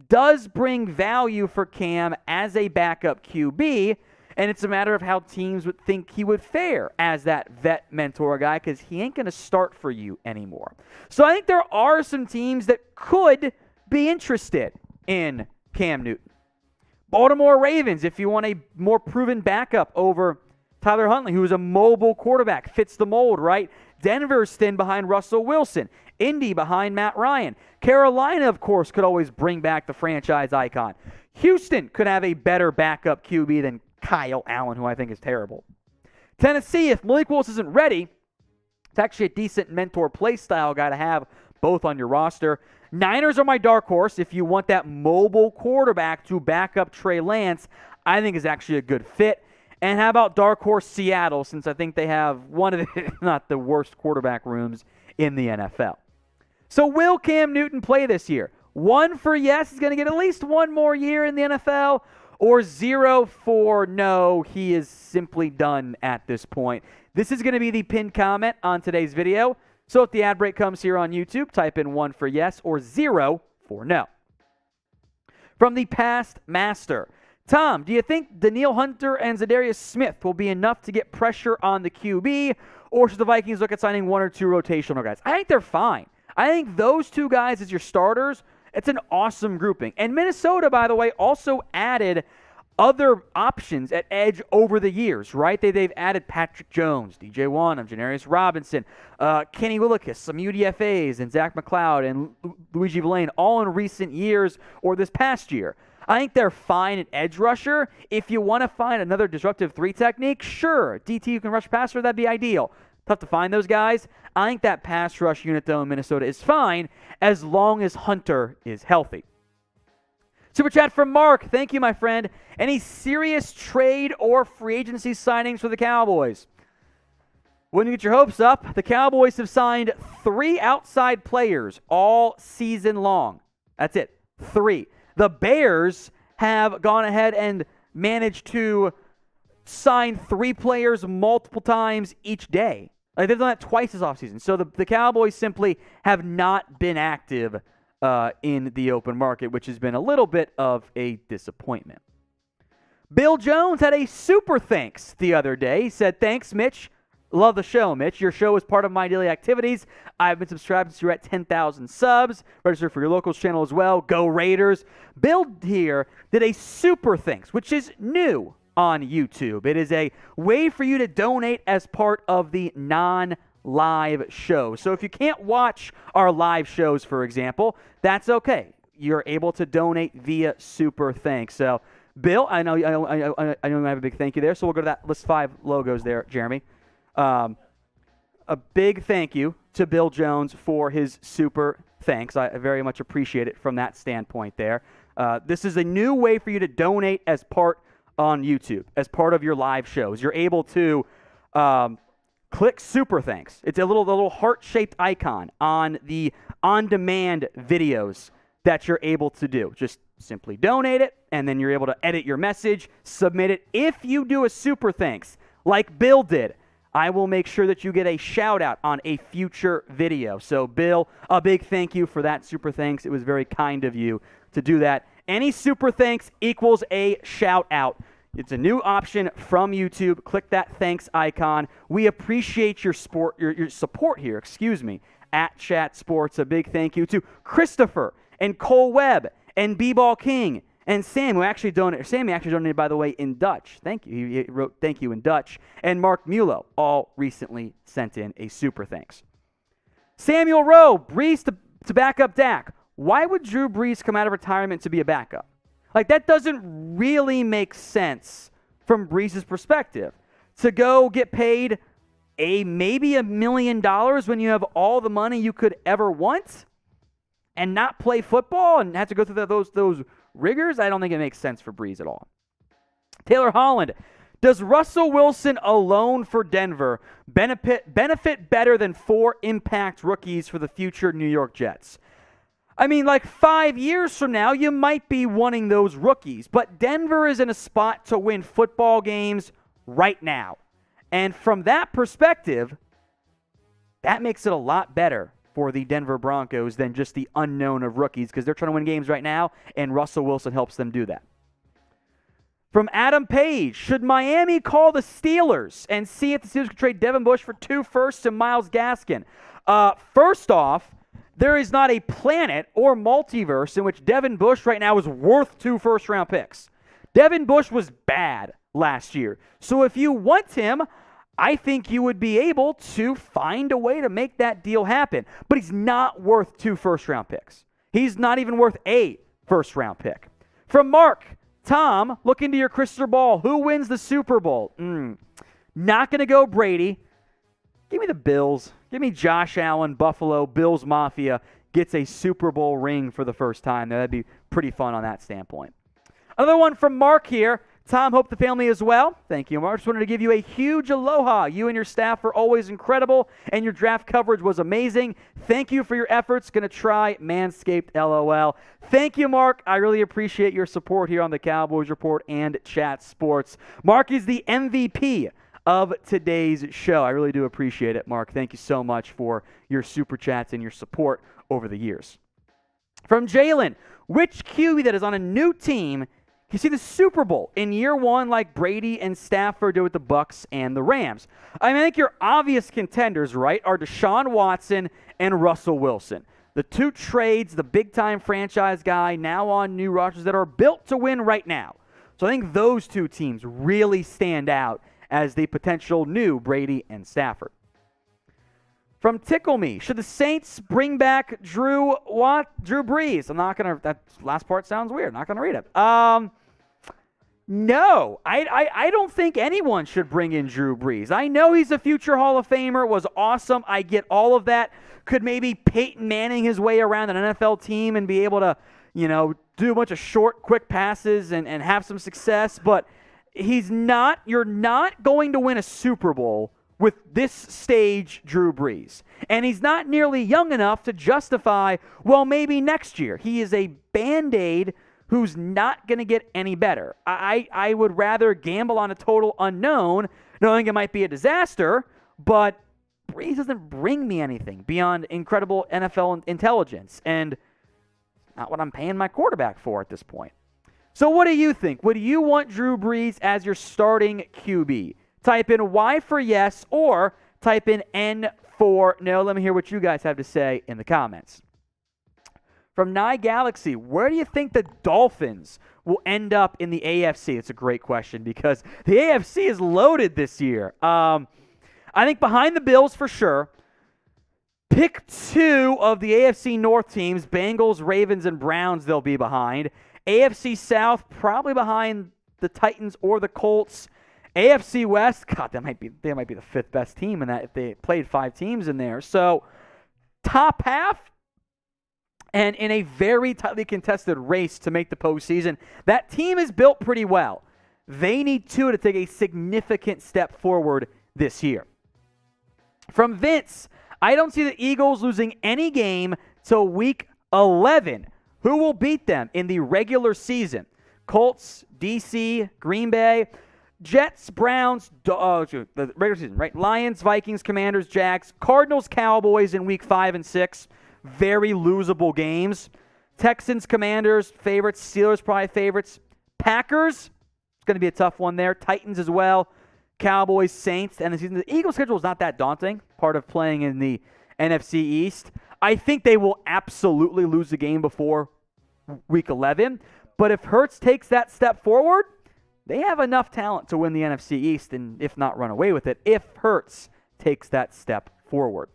does bring value for Cam as a backup QB, and it's a matter of how teams would think he would fare as that vet mentor guy because he ain't going to start for you anymore. So I think there are some teams that could be interested in Cam Newton. Baltimore Ravens, if you want a more proven backup over Tyler Huntley, who is a mobile quarterback, fits the mold, right? Denver's thin behind Russell Wilson. Indy behind Matt Ryan. Carolina, of course, could always bring back the franchise icon. Houston could have a better backup QB than Kyle Allen, who I think is terrible. Tennessee, if Malik Willis isn't ready, it's actually a decent mentor play style guy to have both on your roster. Niners are my dark horse. If you want that mobile quarterback to back up Trey Lance, I think is actually a good fit. And how about dark horse Seattle, since I think they have one of the, if not the worst quarterback rooms in the NFL. So will Cam Newton play this year? 1 for yes, he's going to get at least one more year in the NFL, or 0 for no, he is simply done at this point. This is going to be the pinned comment on today's video. So if the ad break comes here on YouTube, type in 1 for yes or 0 for no. From the past master, Tom, do you think Danielle Hunter and Zadarius Smith will be enough to get pressure on the QB, or should the Vikings look at signing 1 or 2 rotational guys? I think they're fine. I think those 2 guys as your starters, it's an awesome grouping. And Minnesota, by the way, also added other options at edge over the years, right? They've added Patrick Jones, DJ Wonnum, Janarius Robinson, Kenny Willekes, some UDFAs, and Zach McLeod and Luigi Villain, all in recent years or this past year. I think they're fine at edge rusher. If you want to find another disruptive 3 technique, sure. DT who can rush passer, that'd be ideal. Tough to find those guys. I think that pass rush unit, though, in Minnesota is fine as long as Hunter is healthy. Super chat from Mark. Thank you, my friend. Any serious trade or free agency signings for the Cowboys? When you get your hopes up, the Cowboys have signed 3 outside players all season long. That's it. 3. The Bears have gone ahead and managed to sign 3 players multiple times each day. Like they've done that twice this offseason. So the Cowboys simply have not been active in the open market, which has been a little bit of a disappointment. Bill Jones had a super thanks the other day. He said, "Thanks, Mitch. Love the show, Mitch. Your show is part of my daily activities. I've been subscribed since you're at 10,000 subs. Register for your locals channel as well. Go Raiders." Bill here did a super thanks, which is new on YouTube. It is a way for you to donate as part of the non-live show. So if you can't watch our live shows, for example, that's okay. You're able to donate via super thanks. So, Bill, I know you have a big thank you there. So we'll go to that list 5 logos there, Jeremy. A big thank you to Bill Jones for his super thanks. I very much appreciate it from that standpoint there. This is a new way for you to donate as part on YouTube, as part of your live shows. You're able to click super thanks. It's a little heart-shaped icon on the on-demand videos that you're able to do. Just simply donate it, and then you're able to edit your message, submit it. If you do a super thanks, like Bill did, I will make sure that you get a shout-out on a future video. So, Bill, a big thank you for that super thanks. It was very kind of you to do that. Any super thanks equals a shout-out. It's a new option from YouTube. Click that thanks icon. We appreciate your support here, at Chat Sports. A big thank you to Christopher and Cole Webb and B-Ball King and Sam, who actually donated. Sammy actually donated, by the way, in Dutch. Thank you. He wrote thank you in Dutch. And Mark Mulo all recently sent in a super thanks. Samuel Rowe, Brees to back up Dak. why would Drew Brees come out of retirement to be a backup? Like, that doesn't really make sense from Brees' perspective. To go get paid maybe $1 million when you have all the money you could ever want and not play football and have to go through those rigors, I don't think it makes sense for Brees at all. Taylor Holland, does Russell Wilson alone for Denver benefit better than 4 impact rookies for the future New York Jets? I mean, like 5 years from now, you might be wanting those rookies, but Denver is in a spot to win football games right now. And from that perspective, that makes it a lot better for the Denver Broncos than just the unknown of rookies, because they're trying to win games right now, and Russell Wilson helps them do that. From Adam Page, should Miami call the Steelers and see if the Steelers can trade Devin Bush for 2 firsts and Myles Gaskin? First off, there is not a planet or multiverse in which Devin Bush right now is worth 2 first-round picks. Devin Bush was bad last year. So if you want him, I think you would be able to find a way to make that deal happen. But he's not worth 2 first-round picks. He's not even worth a first-round pick. From Mark, Tom, look into your crystal ball. Who wins the Super Bowl? Not going to go Brady. Give me the Bills. Give me Josh Allen, Buffalo, Bills Mafia gets a Super Bowl ring for the first time. That'd be pretty fun on that standpoint. Another one from Mark here. Tom, hope the family is well. Thank you, Mark. Just wanted to give you a huge aloha. You and your staff are always incredible, and your draft coverage was amazing. Thank you for your efforts. Going to try Manscaped, LOL. Thank you, Mark. I really appreciate your support here on the Cowboys Report and Chat Sports. Mark is the MVP of today's show. I really do appreciate it, Mark. Thank you so much for your super chats and your support over the years. From Jalen, which QB that is on a new team you see the Super Bowl in year 1 like Brady and Stafford did with the Bucs and the Rams? I think your obvious contenders, right, are Deshaun Watson and Russell Wilson. The 2 trades, the big-time franchise guy now on new rosters that are built to win right now. So I think those 2 teams really stand out as the potential new Brady and Stafford. From Tickle Me, should the Saints bring back Drew Brees? That last part sounds weird. Not going to read it. No, I don't think anyone should bring in Drew Brees. I know he's a future Hall of Famer, was awesome. I get all of that. Could maybe Peyton Manning his way around an NFL team and be able to, do a bunch of short, quick passes and have some success. But you're not going to win a Super Bowl with this stage Drew Brees. And he's not nearly young enough to justify, well, maybe next year. He is a Band-Aid who's not going to get any better. I would rather gamble on a total unknown, knowing it might be a disaster, but Brees doesn't bring me anything beyond incredible NFL intelligence, and not what I'm paying my quarterback for at this point. So what do you think? Would you want Drew Brees as your starting QB? Type in Y for yes or type in N for no. Let me hear what you guys have to say in the comments. From Nye Galaxy, where do you think the Dolphins will end up in the AFC? It's a great question because the AFC is loaded this year. I think behind the Bills for sure. Pick 2 of the AFC North teams, Bengals, Ravens, and Browns, they'll be behind. AFC South, probably behind the Titans or the Colts. AFC West, God, they might be the 5th best team in that if they played 5 teams in there. So top half, and in a very tightly contested race to make the postseason, that team is built pretty well. They need to take a significant step forward this year. From Vince, I don't see the Eagles losing any game till week 11. Who will beat them in the regular season? Colts, DC, Green Bay, Jets, Browns, the regular season, right? Lions, Vikings, Commanders, Jags, Cardinals, Cowboys in week 5 and 6. Very losable games. Texans, Commanders, favorites. Steelers, probably favorites. Packers, it's going to be a tough one there. Titans as well. Cowboys, Saints. And the Eagles' schedule is not that daunting, part of playing in the NFC East. I think they will absolutely lose the game before week 11. But if Hurts takes that step forward, they have enough talent to win the NFC East and, if not, run away with it if Hurts takes that step forward.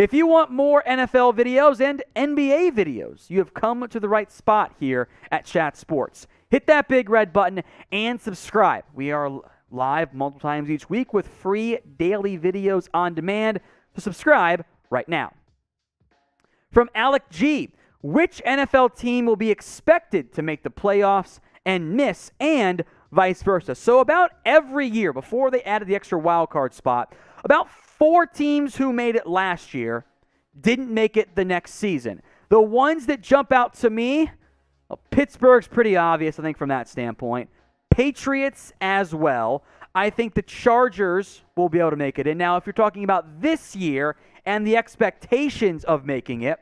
If you want more NFL videos and NBA videos, you have come to the right spot here at Chat Sports. Hit that big red button and subscribe. We are live multiple times each week with free daily videos on demand. So subscribe right now. From Alec G, which NFL team will be expected to make the playoffs and miss, and vice versa? So about every year, before they added the extra wild card spot, about 4 teams who made it last year didn't make it the next season. The ones that jump out to me, well, Pittsburgh's pretty obvious, I think, from that standpoint. Patriots as well. I think the Chargers will be able to make it in. Now, if you're talking about this year and the expectations of making it,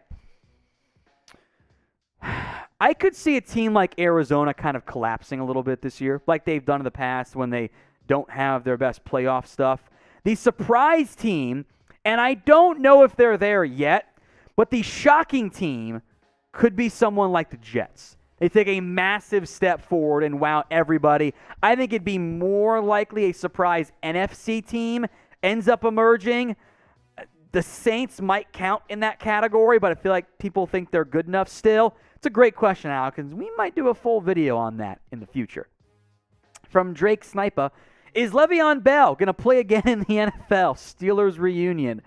I could see a team like Arizona kind of collapsing a little bit this year, like they've done in the past when they don't have their best playoff stuff. The surprise team, and I don't know if they're there yet, but the shocking team could be someone like the Jets. They take a massive step forward and wow everybody. I think it'd be more likely a surprise NFC team ends up emerging. The Saints might count in that category, but I feel like people think they're good enough still. It's a great question, Alex, and we might do a full video on that in the future. From Drake Sniper, is Le'Veon Bell going to play again in the NFL? Steelers reunion.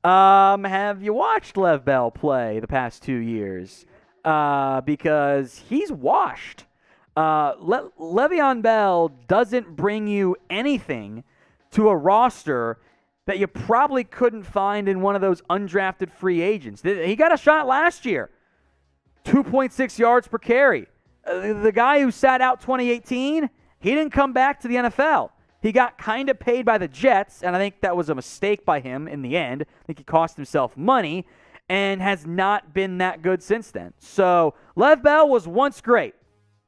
Have you watched Lev Bell play the past 2 years? Because he's washed. Le'Veon Bell doesn't bring you anything to a roster that you probably couldn't find in one of those undrafted free agents. He got a shot last year. 2.6 yards per carry. The guy who sat out 2018, he didn't come back to the NFL. He got kind of paid by the Jets, and I think that was a mistake by him in the end. I think he cost himself money and has not been that good since then. So Lev Bell was once great.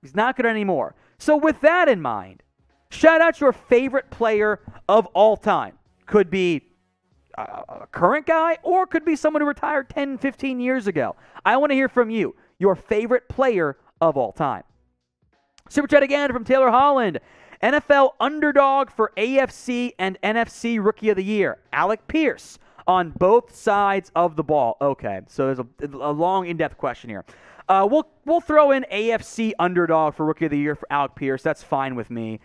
He's not good anymore. So with that in mind, shout out your favorite player of all time. Could be a current guy or could be someone who retired 10, 15 years ago. I want to hear from you, your favorite player of all time. Super chat again from Taylor Holland. NFL underdog for AFC and NFC Rookie of the Year. Alec Pierce on both sides of the ball. Okay, so there's a long, in-depth question here. We'll throw in AFC underdog for Rookie of the Year for Alec Pierce. That's fine with me.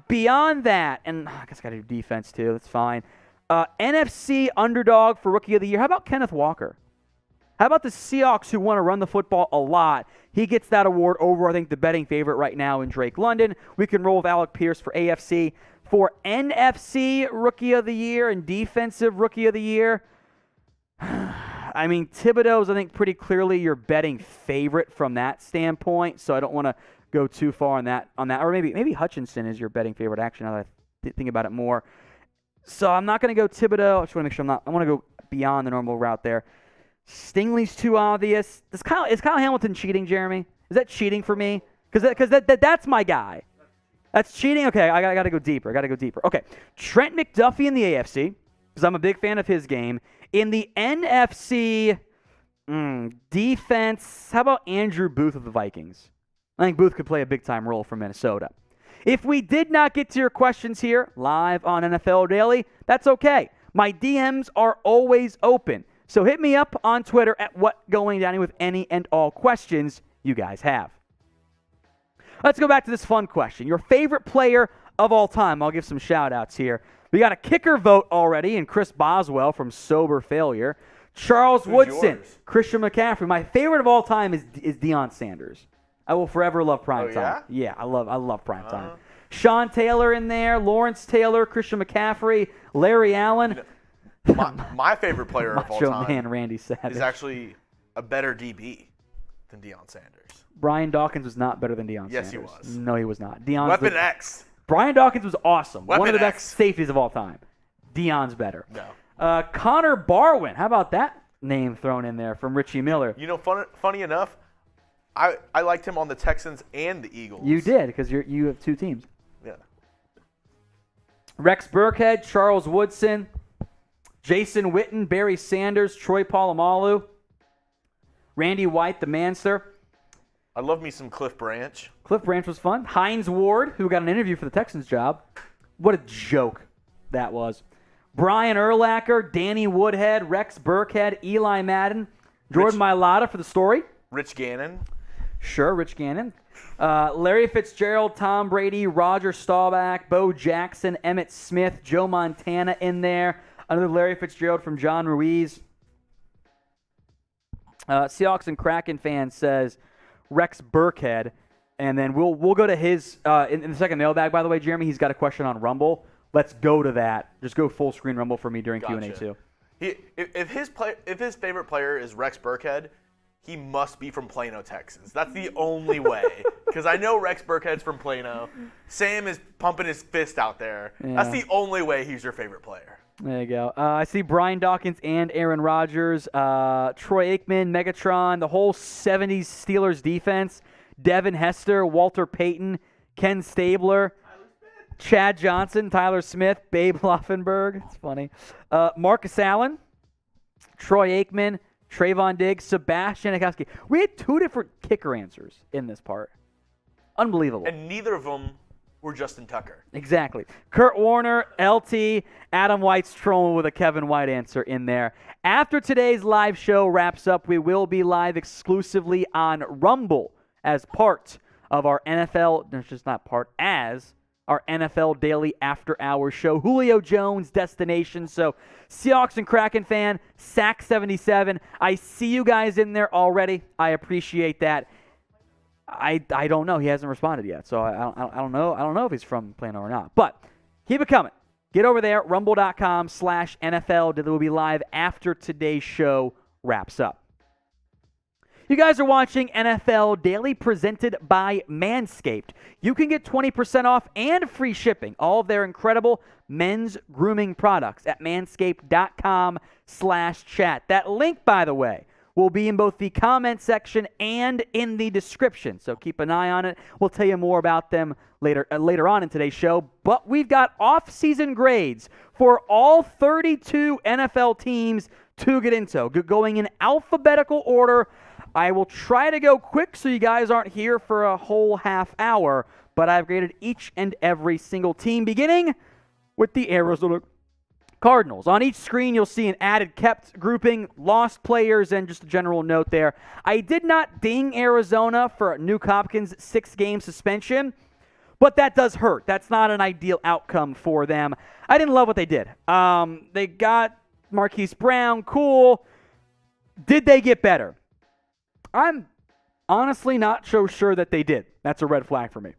Beyond that, and I guess I got to do defense too. That's fine. NFC underdog for Rookie of the Year. How about Kenneth Walker? How about the Seahawks who want to run the football a lot? He gets that award over, I think, the betting favorite right now in Drake London. We can roll with Alec Pierce for AFC. For NFC Rookie of the Year and Defensive Rookie of the Year, I mean, Thibodeau's, I think, pretty clearly your betting favorite from that standpoint, so I don't want to go too far on that. Or maybe Hutchinson is your betting favorite, actually, now that I think about it more. So I'm not going to go Thibodeau. I just want to make sure I want to go beyond the normal route there. Stingley's too obvious. Is Kyle Hamilton cheating, Jeremy? Is that cheating for me? Because that's my guy. That's cheating? Okay, I got to go deeper. Okay, Trent McDuffie in the AFC, because I'm a big fan of his game. In the NFC defense, how about Andrew Booth of the Vikings? I think Booth could play a big-time role for Minnesota. If we did not get to your questions here live on NFL Daily, that's okay. My DMs are always open. So hit me up on Twitter at WhatGoingDowney with any and all questions you guys have. Let's go back to this fun question. Your favorite player of all time. I'll give some shout-outs here. We got a kicker vote already, and Chris Boswell from Sober Failure. Charles Woodson, yours? Christian McCaffrey. My favorite of all time is Deion Sanders. I will forever love prime time. Yeah, I love prime time. Sean Taylor in there, Lawrence Taylor, Christian McCaffrey, Larry Allen. My favorite player of all time man, Randy Savage. is actually a better DB than Deion Sanders. Brian Dawkins was not better than Deion Sanders. Yes, he was. No, he was not. Weapon X. Brian Dawkins was awesome. Weapon One of the X. best safeties of all time. Deion's better. No. Connor Barwin. How about that name thrown in there from Richie Miller? You know, funny enough, I liked him on the Texans and the Eagles. You did, because you have two teams. Yeah. Rex Burkhead, Charles Woodson, Jason Witten, Barry Sanders, Troy Polamalu, Randy White, the Manster. I love me some Cliff Branch. Cliff Branch was fun. Hines Ward, who got an interview for the Texans job. What a joke that was. Brian Urlacher, Danny Woodhead, Rex Burkhead, Eli Madden, Jordan Mailata for the story. Rich Gannon. Sure, Rich Gannon. Larry Fitzgerald, Tom Brady, Roger Staubach, Bo Jackson, Emmitt Smith, Joe Montana in there. Another Larry Fitzgerald from John Ruiz. Seahawks and Kraken fan says Rex Burkhead. And then we'll go to his in the second mailbag, by the way, Jeremy. He's got a question on Rumble. Let's go to that. Just go full screen Rumble for me during Q&A too. If his favorite player is Rex Burkhead, he must be from Plano, Texas. That's the only way. Because I know Rex Burkhead's from Plano. Sam is pumping his fist out there. Yeah. That's the only way he's your favorite player. There you go. I see Brian Dawkins and Aaron Rodgers, Troy Aikman, Megatron, the whole 70s Steelers defense, Devin Hester, Walter Payton, Ken Stabler, Chad Johnson, Tyler Smith, Babe Laufenberg. It's funny. Marcus Allen, Troy Aikman, Trayvon Diggs, Sebastian Janikowski. We had 2 different kicker answers in this part. Unbelievable. And neither of them were Justin Tucker. Exactly. Kurt Warner, LT, Adam White's trolling with a Kevin White answer in there. After today's live show wraps up, we will be live exclusively on Rumble as part of our NFL, no, just not part, as our NFL Daily After Hours show. Julio Jones destination. So Seahawks and Kraken fan, Sack 77. I see you guys in there already. I appreciate that. I don't know. He hasn't responded yet, so I don't know. I don't know if he's from Plano or not. But keep it coming. Get over there, rumble.com/NFL. That will be live after today's show wraps up. You guys are watching NFL Daily presented by Manscaped. You can get 20% off and free shipping, all of their incredible men's grooming products at manscaped.com/chat. That link, by the way, will be in both the comment section and in the description, so keep an eye on it. We'll tell you more about them later on in today's show. But we've got off-season grades for all 32 NFL teams to get into, going in alphabetical order. I will try to go quick so you guys aren't here for a whole half hour, but I've graded each and every single team, beginning with the Arizona Cardinals. On each screen, you'll see an added kept grouping, lost players, and just a general note there. I did not ding Arizona for Nuke Hopkins' 6-game suspension, but that does hurt. That's not an ideal outcome for them. I didn't love what they did. They got Marquise Brown, cool. Did they get better? I'm honestly not so sure that they did. That's a red flag for me.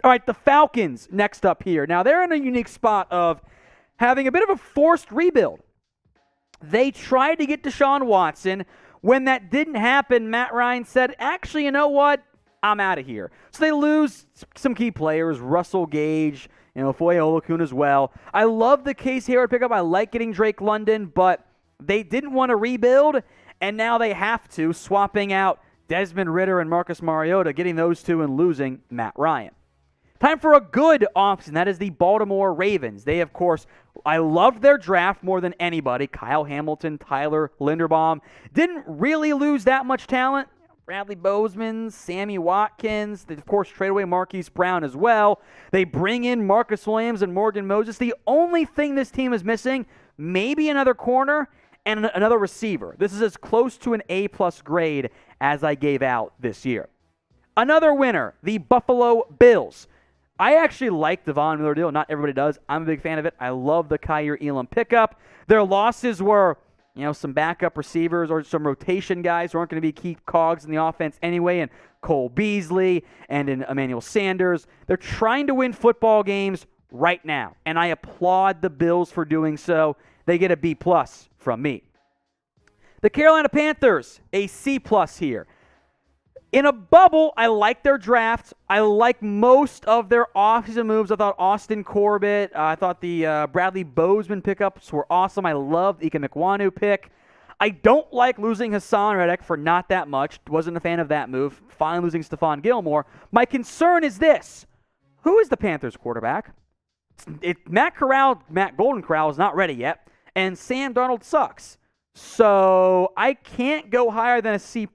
All right, the Falcons next up here. Now, they're in a unique spot of having a bit of a forced rebuild. They tried to get Deshaun Watson. When that didn't happen, Matt Ryan said, actually, you know what? I'm out of here. So they lose some key players, Russell Gage, Foye Olakun as well. I love the Case Hayward pickup. I like getting Drake London, but they didn't want to rebuild, and now they have to, swapping out Desmond Ridder and Marcus Mariota, getting those two and losing Matt Ryan. Time for a good offseason. That is the Baltimore Ravens. They, of course, I loved their draft more than anybody. Kyle Hamilton, Tyler Linderbaum. Didn't really lose that much talent. Bradley Bozeman, Sammy Watkins. They, of course, trade away Marquise Brown as well. They bring in Marcus Williams and Morgan Moses. The only thing this team is missing, maybe another corner and another receiver. This is as close to an A-plus grade as I gave out this year. Another winner, the Buffalo Bills. I actually like the Von Miller deal. Not everybody does. I'm a big fan of it. I love the Kyer Elam pickup. Their losses were, some backup receivers or some rotation guys who aren't going to be key cogs in the offense anyway, and Cole Beasley and in Emmanuel Sanders. They're trying to win football games right now, and I applaud the Bills for doing so. They get a B+ from me. The Carolina Panthers, a C+ here. In a bubble, I like their draft. I like most of their offseason moves. I thought Austin Corbett. I thought the Bradley Bozeman pickups were awesome. I loved the Ike Mekwonu pick. I don't like losing Hassan Reddick for not that much. Wasn't a fan of that move. Fine losing Stephon Gilmore. My concern is this. Who is the Panthers quarterback? Matt Golden Corral is not ready yet, and Sam Darnold sucks. So I can't go higher than a C+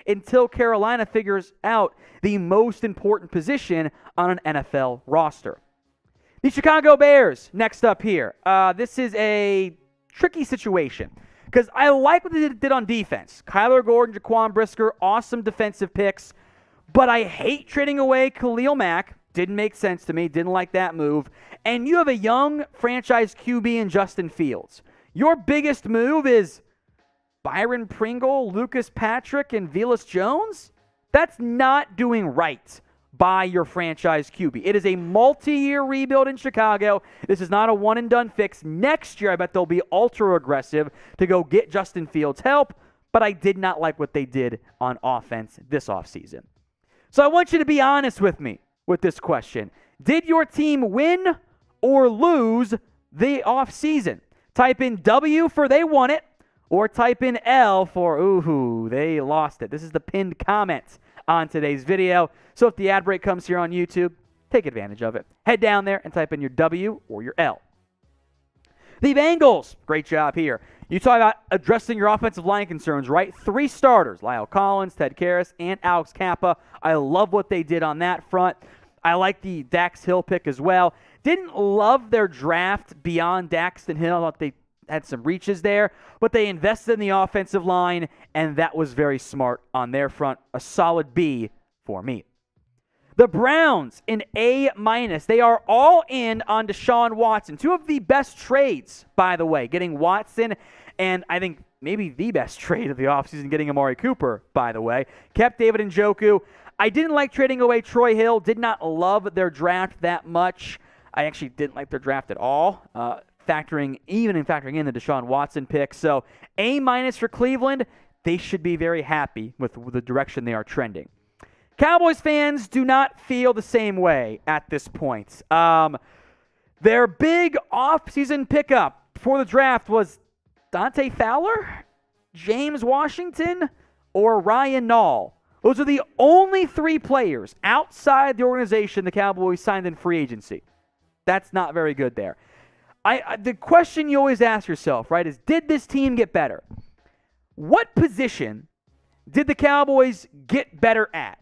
until Carolina figures out the most important position on an NFL roster. The Chicago Bears, next up here. This is a tricky situation because I like what they did on defense. Kyler Gordon, Jaquan Brisker, awesome defensive picks. But I hate trading away Khalil Mack. Didn't make sense to me. Didn't like that move. And you have a young franchise QB in Justin Fields. Your biggest move is Byron Pringle, Lucas Patrick, and Velus Jones? That's not doing right by your franchise QB. It is a multi-year rebuild in Chicago. This is not a one-and-done fix. Next year, I bet they'll be ultra-aggressive to go get Justin Fields' help, but I did not like what they did on offense this offseason. So I want you to be honest with me with this question. Did your team win or lose the offseason? Type in W for they won it, or type in L for, ooh, they lost it. This is the pinned comment on today's video. So if the ad break comes here on YouTube, take advantage of it. Head down there and type in your W or your L. The Bengals, great job here. You talk about addressing your offensive line concerns, right? 3 starters, Lyle Collins, Ted Karras, and Alex Kappa. I love what they did on that front. I like the Dax Hill pick as well. Didn't love their draft beyond Daxton Hill. I thought they had some reaches there, but they invested in the offensive line, and that was very smart on their front. A solid B for me. The Browns, an A-. They are all in on Deshaun Watson. 2 of the best trades, by the way, getting Watson, and I think maybe the best trade of the offseason, getting Amari Cooper, by the way. Kept David Njoku. I didn't like trading away Troy Hill. Did not love their draft that much. I actually didn't like their draft at all, factoring in the Deshaun Watson pick. So A- for Cleveland. They should be very happy with the direction they are trending. Cowboys fans do not feel the same way at this point. Their big offseason pickup before the draft was Dante Fowler, James Washington, or Ryan Nall. Those are the only 3 players outside the organization the Cowboys signed in free agency. That's not very good there. The question you always ask yourself, right, is did this team get better? What position did the Cowboys get better at?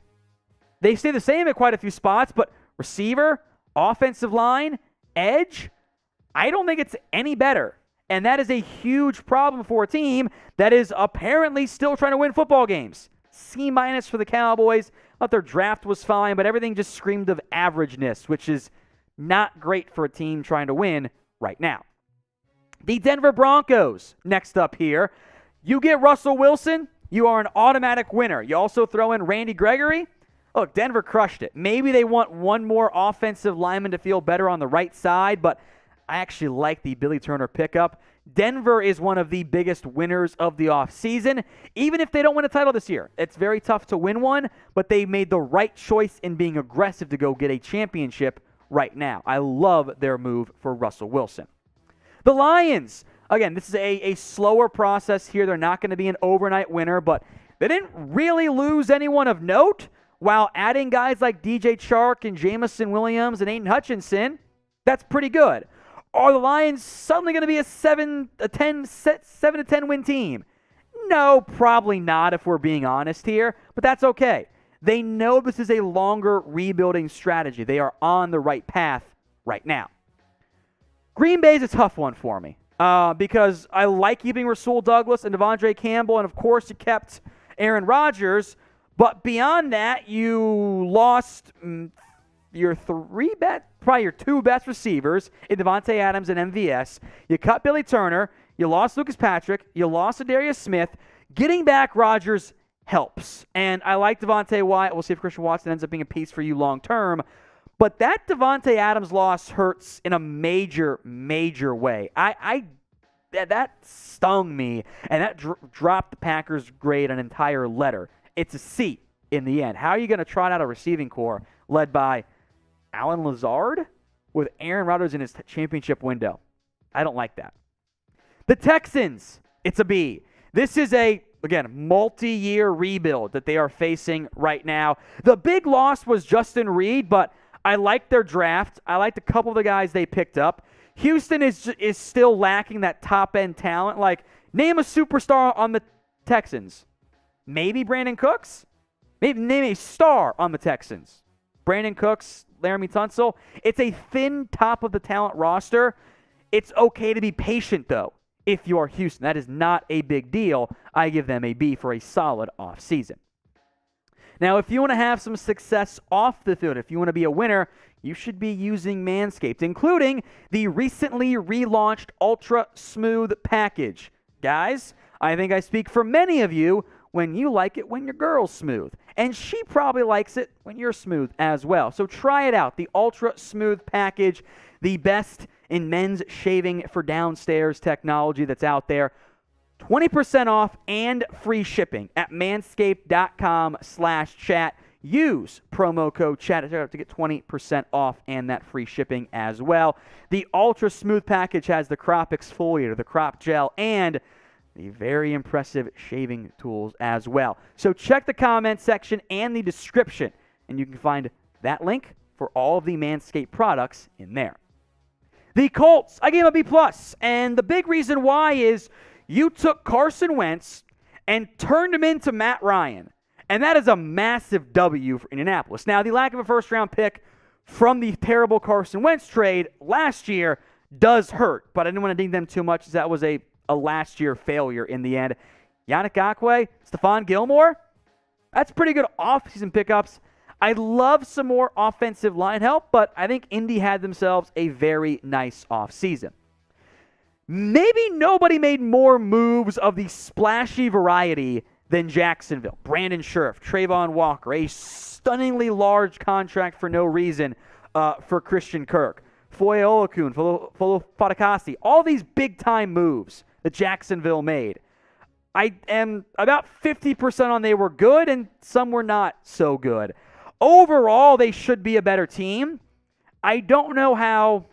They stay the same at quite a few spots, but receiver, offensive line, edge, I don't think it's any better. And that is a huge problem for a team that is apparently still trying to win football games. C- for the Cowboys. I thought their draft was fine, but everything just screamed of averageness, which is not great for a team trying to win right now. The Denver Broncos, next up here. You get Russell Wilson, you are an automatic winner. You also throw in Randy Gregory. Look, Denver crushed it. Maybe they want one more offensive lineman to feel better on the right side, but I actually like the Billy Turner pickup. Denver is one of the biggest winners of the offseason. Even if they don't win a title this year, it's very tough to win one, but they made the right choice in being aggressive to go get a championship right now. I love their move for Russell Wilson. The Lions, again, this is a slower process here. They're not going to be an overnight winner, but they didn't really lose anyone of note while adding guys like DJ Chark and Jamison Williams and Aiden Hutchinson. That's pretty good. Are the Lions suddenly going to be a 7 to 10 win team? No, probably not if we're being honest here, but that's okay. They know this is a longer rebuilding strategy. They are on the right path right now. Green Bay is a tough one for me because I like keeping Rasul Douglas and Devondre Campbell, and of course you kept Aaron Rodgers, but beyond that, you lost your 2 best receivers in Devontae Adams and MVS. You cut Billy Turner. You lost Lucas Patrick. You lost Adarius Smith. Getting back Rodgers helps. And I like Devontae Wyatt. We'll see if Christian Watson ends up being a piece for you long term. But that Devontae Adams loss hurts in a major, major way. That stung me, and that dropped the Packers' grade an entire letter. It's a C in the end. How are you going to trot out a receiving core led by Allen Lazard with Aaron Rodgers in his championship window? I don't like that. The Texans, it's a B. This is again, multi-year rebuild that they are facing right now. The big loss was Justin Reed, but I like their draft. I liked a couple of the guys they picked up. Houston is still lacking that top-end talent. Like, name a superstar on the Texans. Maybe Brandon Cooks? Maybe name a star on the Texans. Brandon Cooks, Laramie Tunsil. It's a thin top of the talent roster. It's okay to be patient, though, if you are Houston. That is not a big deal. I give them a B for a solid offseason. Now, if you want to have some success off the field, if you want to be a winner, you should be using Manscaped, including the recently relaunched Ultra Smooth package. Guys, I think I speak for many of you when you like it when your girl's smooth. And she probably likes it when you're smooth as well. So try it out. The Ultra Smooth package, the best in men's shaving for downstairs technology that's out there. 20% off and free shipping at manscaped.com/chat. Use promo code chat to get 20% off and that free shipping as well. The Ultra Smooth package has the crop exfoliator, the crop gel, and the very impressive shaving tools as well. So check the comment section and the description, and you can find that link for all of the Manscaped products in there. The Colts, I gave them a B+, and the big reason why is you took Carson Wentz and turned him into Matt Ryan, and that is a massive W for Indianapolis. Now, the lack of a first-round pick from the terrible Carson Wentz trade last year does hurt, but I didn't want to ding them too much as that was a last-year failure in the end. Yannick Ngakoue, Stephon Gilmore, that's pretty good off-season pickups. I'd love some more offensive line help, but I think Indy had themselves a very nice offseason. Maybe nobody made more moves of the splashy variety than Jacksonville. Brandon Scherff, Trayvon Walker, a stunningly large contract for no reason for Christian Kirk. Foye Oluokun, Folo Fatukasi, all these big-time moves that Jacksonville made. I am about 50% on they were good, and some were not so good. Overall, they should be a better team. I don't know how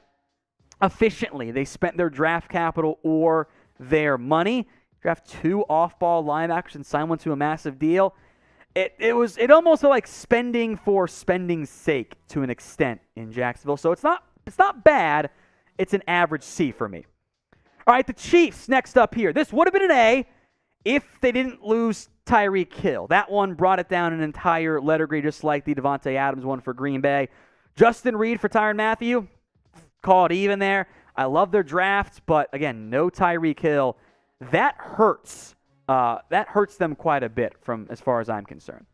efficiently they spent their draft capital or their money. Draft 2 off-ball linebackers and sign one to a massive deal. It almost felt like spending for spending's sake to an extent in Jacksonville. So it's not bad. It's an average C for me. All right, the Chiefs next up here. This would have been an A if they didn't lose Tyreek Hill. That one brought it down an entire letter grade, just like the Devontae Adams one for Green Bay. Justin Reed for Tyrann Mathieu, call it even there. I love their draft, but again, no Tyreek Hill. That hurts. That hurts them quite a bit from as far as I'm concerned.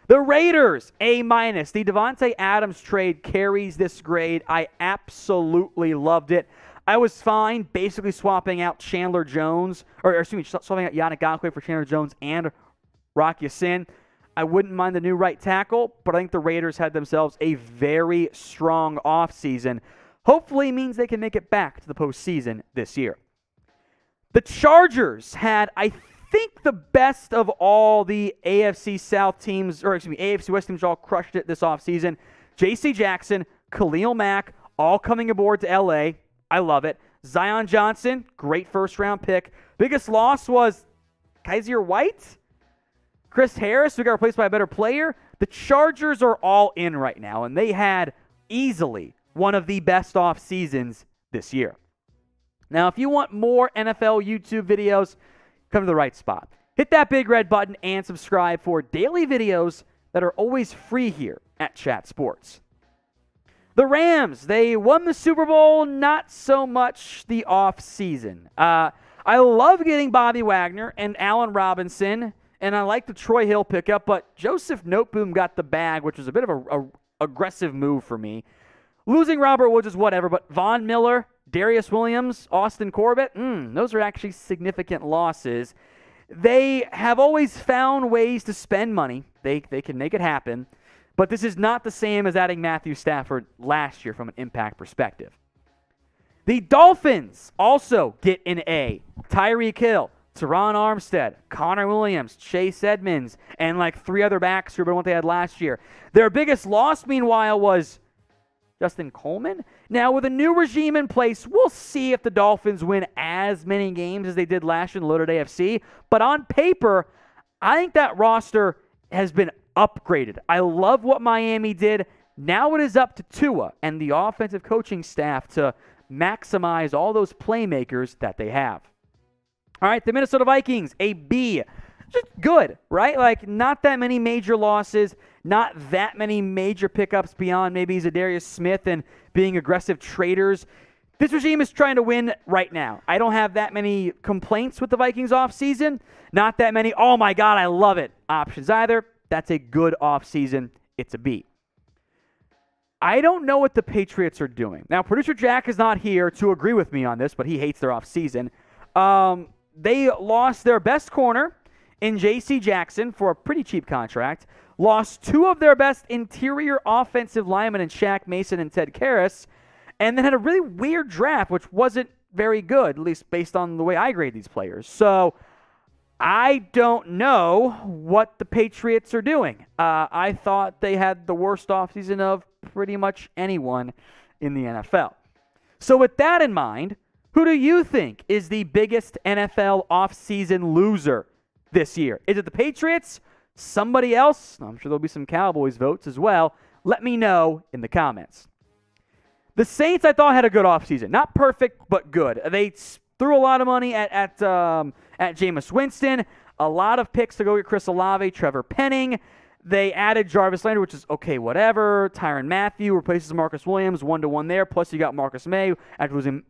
The Raiders, A-. The Devontae Adams trade carries this grade. I absolutely loved it. I was fine basically swapping out Chandler Jones, swapping out Yannick Ngakoue for Chandler Jones and Rock Ya-Sin. I wouldn't mind the new right tackle, but I think the Raiders had themselves a very strong offseason. Hopefully means they can make it back to the postseason this year. The Chargers had, I think, the best of all the AFC South teams, AFC West teams all crushed it this offseason. J.C. Jackson, Khalil Mack, all coming aboard to L.A. I love it. Zion Johnson, great first-round pick. Biggest loss was Kaiser White. Chris Harris, who got replaced by a better player. The Chargers are all in right now, and they had easily one of the best off seasons this year. Now, if you want more NFL YouTube videos, come to the right spot. Hit that big red button and subscribe for daily videos that are always free here at Chat Sports. The Rams, they won the Super Bowl, not so much the off season. I love getting Bobby Wagner and Allen Robinson, and I like the Troy Hill pickup, but Joseph Noteboom got the bag, which was a bit of a aggressive move for me. Losing Robert Woods is whatever, but Von Miller, Darius Williams, Austin Corbett, those are actually significant losses. They have always found ways to spend money. They can make it happen, but this is not the same as adding Matthew Stafford last year from an impact perspective. The Dolphins also get an A. Tyreek Hill, Teron Armstead, Connor Williams, Chase Edmonds, and like 3 other backs who were what they had last year. Their biggest loss, meanwhile, was Justin Coleman. Now, with a new regime in place, we'll see if the Dolphins win as many games as they did last year in the loaded AFC. But on paper, I think that roster has been upgraded. I love what Miami did. Now it is up to Tua and the offensive coaching staff to maximize all those playmakers that they have. All right, the Minnesota Vikings, a B. just good, right? Like, not that many major losses, not that many major pickups beyond maybe Zadarius Smith and being aggressive traders. This regime is trying to win right now. I don't have that many complaints with the Vikings offseason. Not that many, oh my God, I love it, options either. That's a good offseason. It's a B. I don't know what the Patriots are doing. Now, producer Jack is not here to agree with me on this, but he hates their offseason. They lost their best corner in J.C. Jackson for a pretty cheap contract, lost two of their best interior offensive linemen in Shaq Mason and Ted Karras, and then had a really weird draft, which wasn't very good, at least based on the way I grade these players. So I don't know what the Patriots are doing. I thought they had the worst offseason of pretty much anyone in the NFL. So with that in mind, who do you think is the biggest NFL offseason loser this year? Is it the Patriots? Somebody else? I'm sure there'll be some Cowboys votes as well. Let me know in the comments. The Saints, I thought, had a good offseason. Not perfect, but good. They threw a lot of money at Jameis Winston, a lot of picks to go get Chris Olave, Trevor Penning. They added Jarvis Landry, which is okay, whatever. Tyrann Mathieu replaces Marcus Williams, 1-to-1 there. Plus, you got Marcus May after losing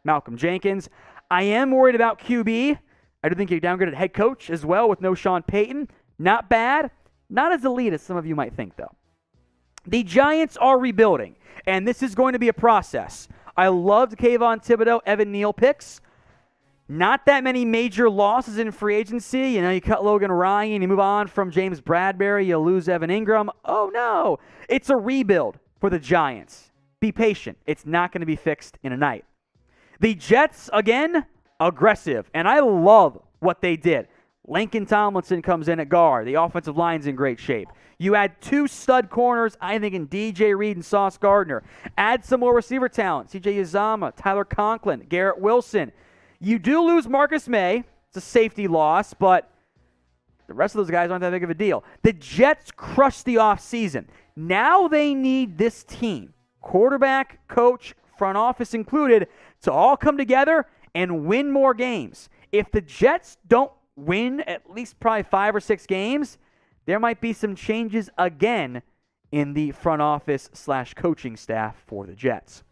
Malcolm Jenkins. I am worried about QB. I do think you downgraded head coach as well with no Sean Payton. Not bad. Not as elite as some of you might think, though. The Giants are rebuilding, and this is going to be a process. I loved Kayvon Thibodeau, Evan Neal picks. Not that many major losses in free agency. You know, you cut Logan Ryan, you move on from James Bradberry, you lose Evan Ingram. Oh, no. It's a rebuild for the Giants. Be patient. It's not going to be fixed in a night. The Jets, again, aggressive, and I love what they did. Lincoln Tomlinson comes in at guard. The offensive line's in great shape. You add two stud corners, I think, in DJ Reed and Sauce Gardner. Add some more receiver talent. CJ Uzomah, Tyler Conklin, Garrett Wilson. You do lose Marcus May. It's a safety loss, but the rest of those guys aren't that big of a deal. The Jets crushed the offseason. Now they need this team, quarterback, coach, front office included, to all come together and win more games. If the Jets don't win at least probably 5 or 6 games, there might be some changes again in the front office / coaching staff for the Jets.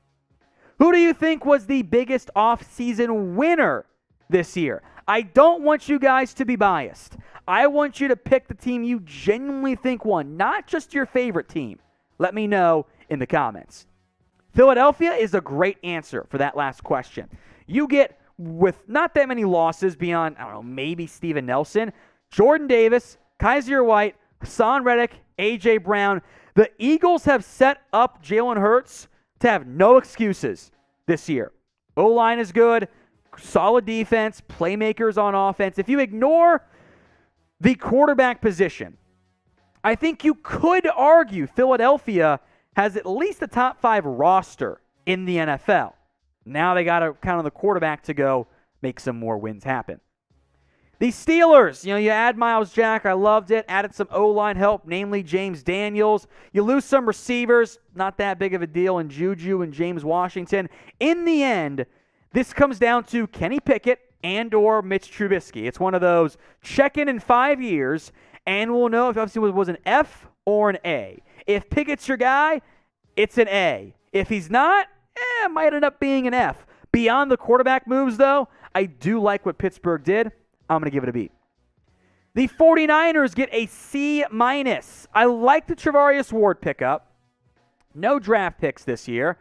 Who do you think was the biggest offseason winner this year? I don't want you guys to be biased. I want you to pick the team you genuinely think won, not just your favorite team. Let me know in the comments. Philadelphia is a great answer for that last question. You get, with not that many losses beyond, I don't know, maybe Steven Nelson, Jordan Davis, Kaiser White, Hassan Reddick, A.J. Brown. The Eagles have set up Jalen Hurts to have no excuses this year. O-line is good, solid defense, playmakers on offense. If you ignore the quarterback position, I think you could argue Philadelphia has at least a top 5 roster in the NFL. Now they got to count on the quarterback to go make some more wins happen. The Steelers, you add Myles Jack. I loved it. Added some O-line help, namely James Daniels. You lose some receivers. Not that big of a deal in Juju and James Washington. In the end, this comes down to Kenny Pickett and or Mitch Trubisky. It's one of those check in 5 years, and we'll know if it was an F or an A. If Pickett's your guy, it's an A. If he's not, it might end up being an F. Beyond the quarterback moves, though, I do like what Pittsburgh did. I'm going to give it a B. The 49ers get a C-. I like the Travarius Ward pickup. No draft picks this year.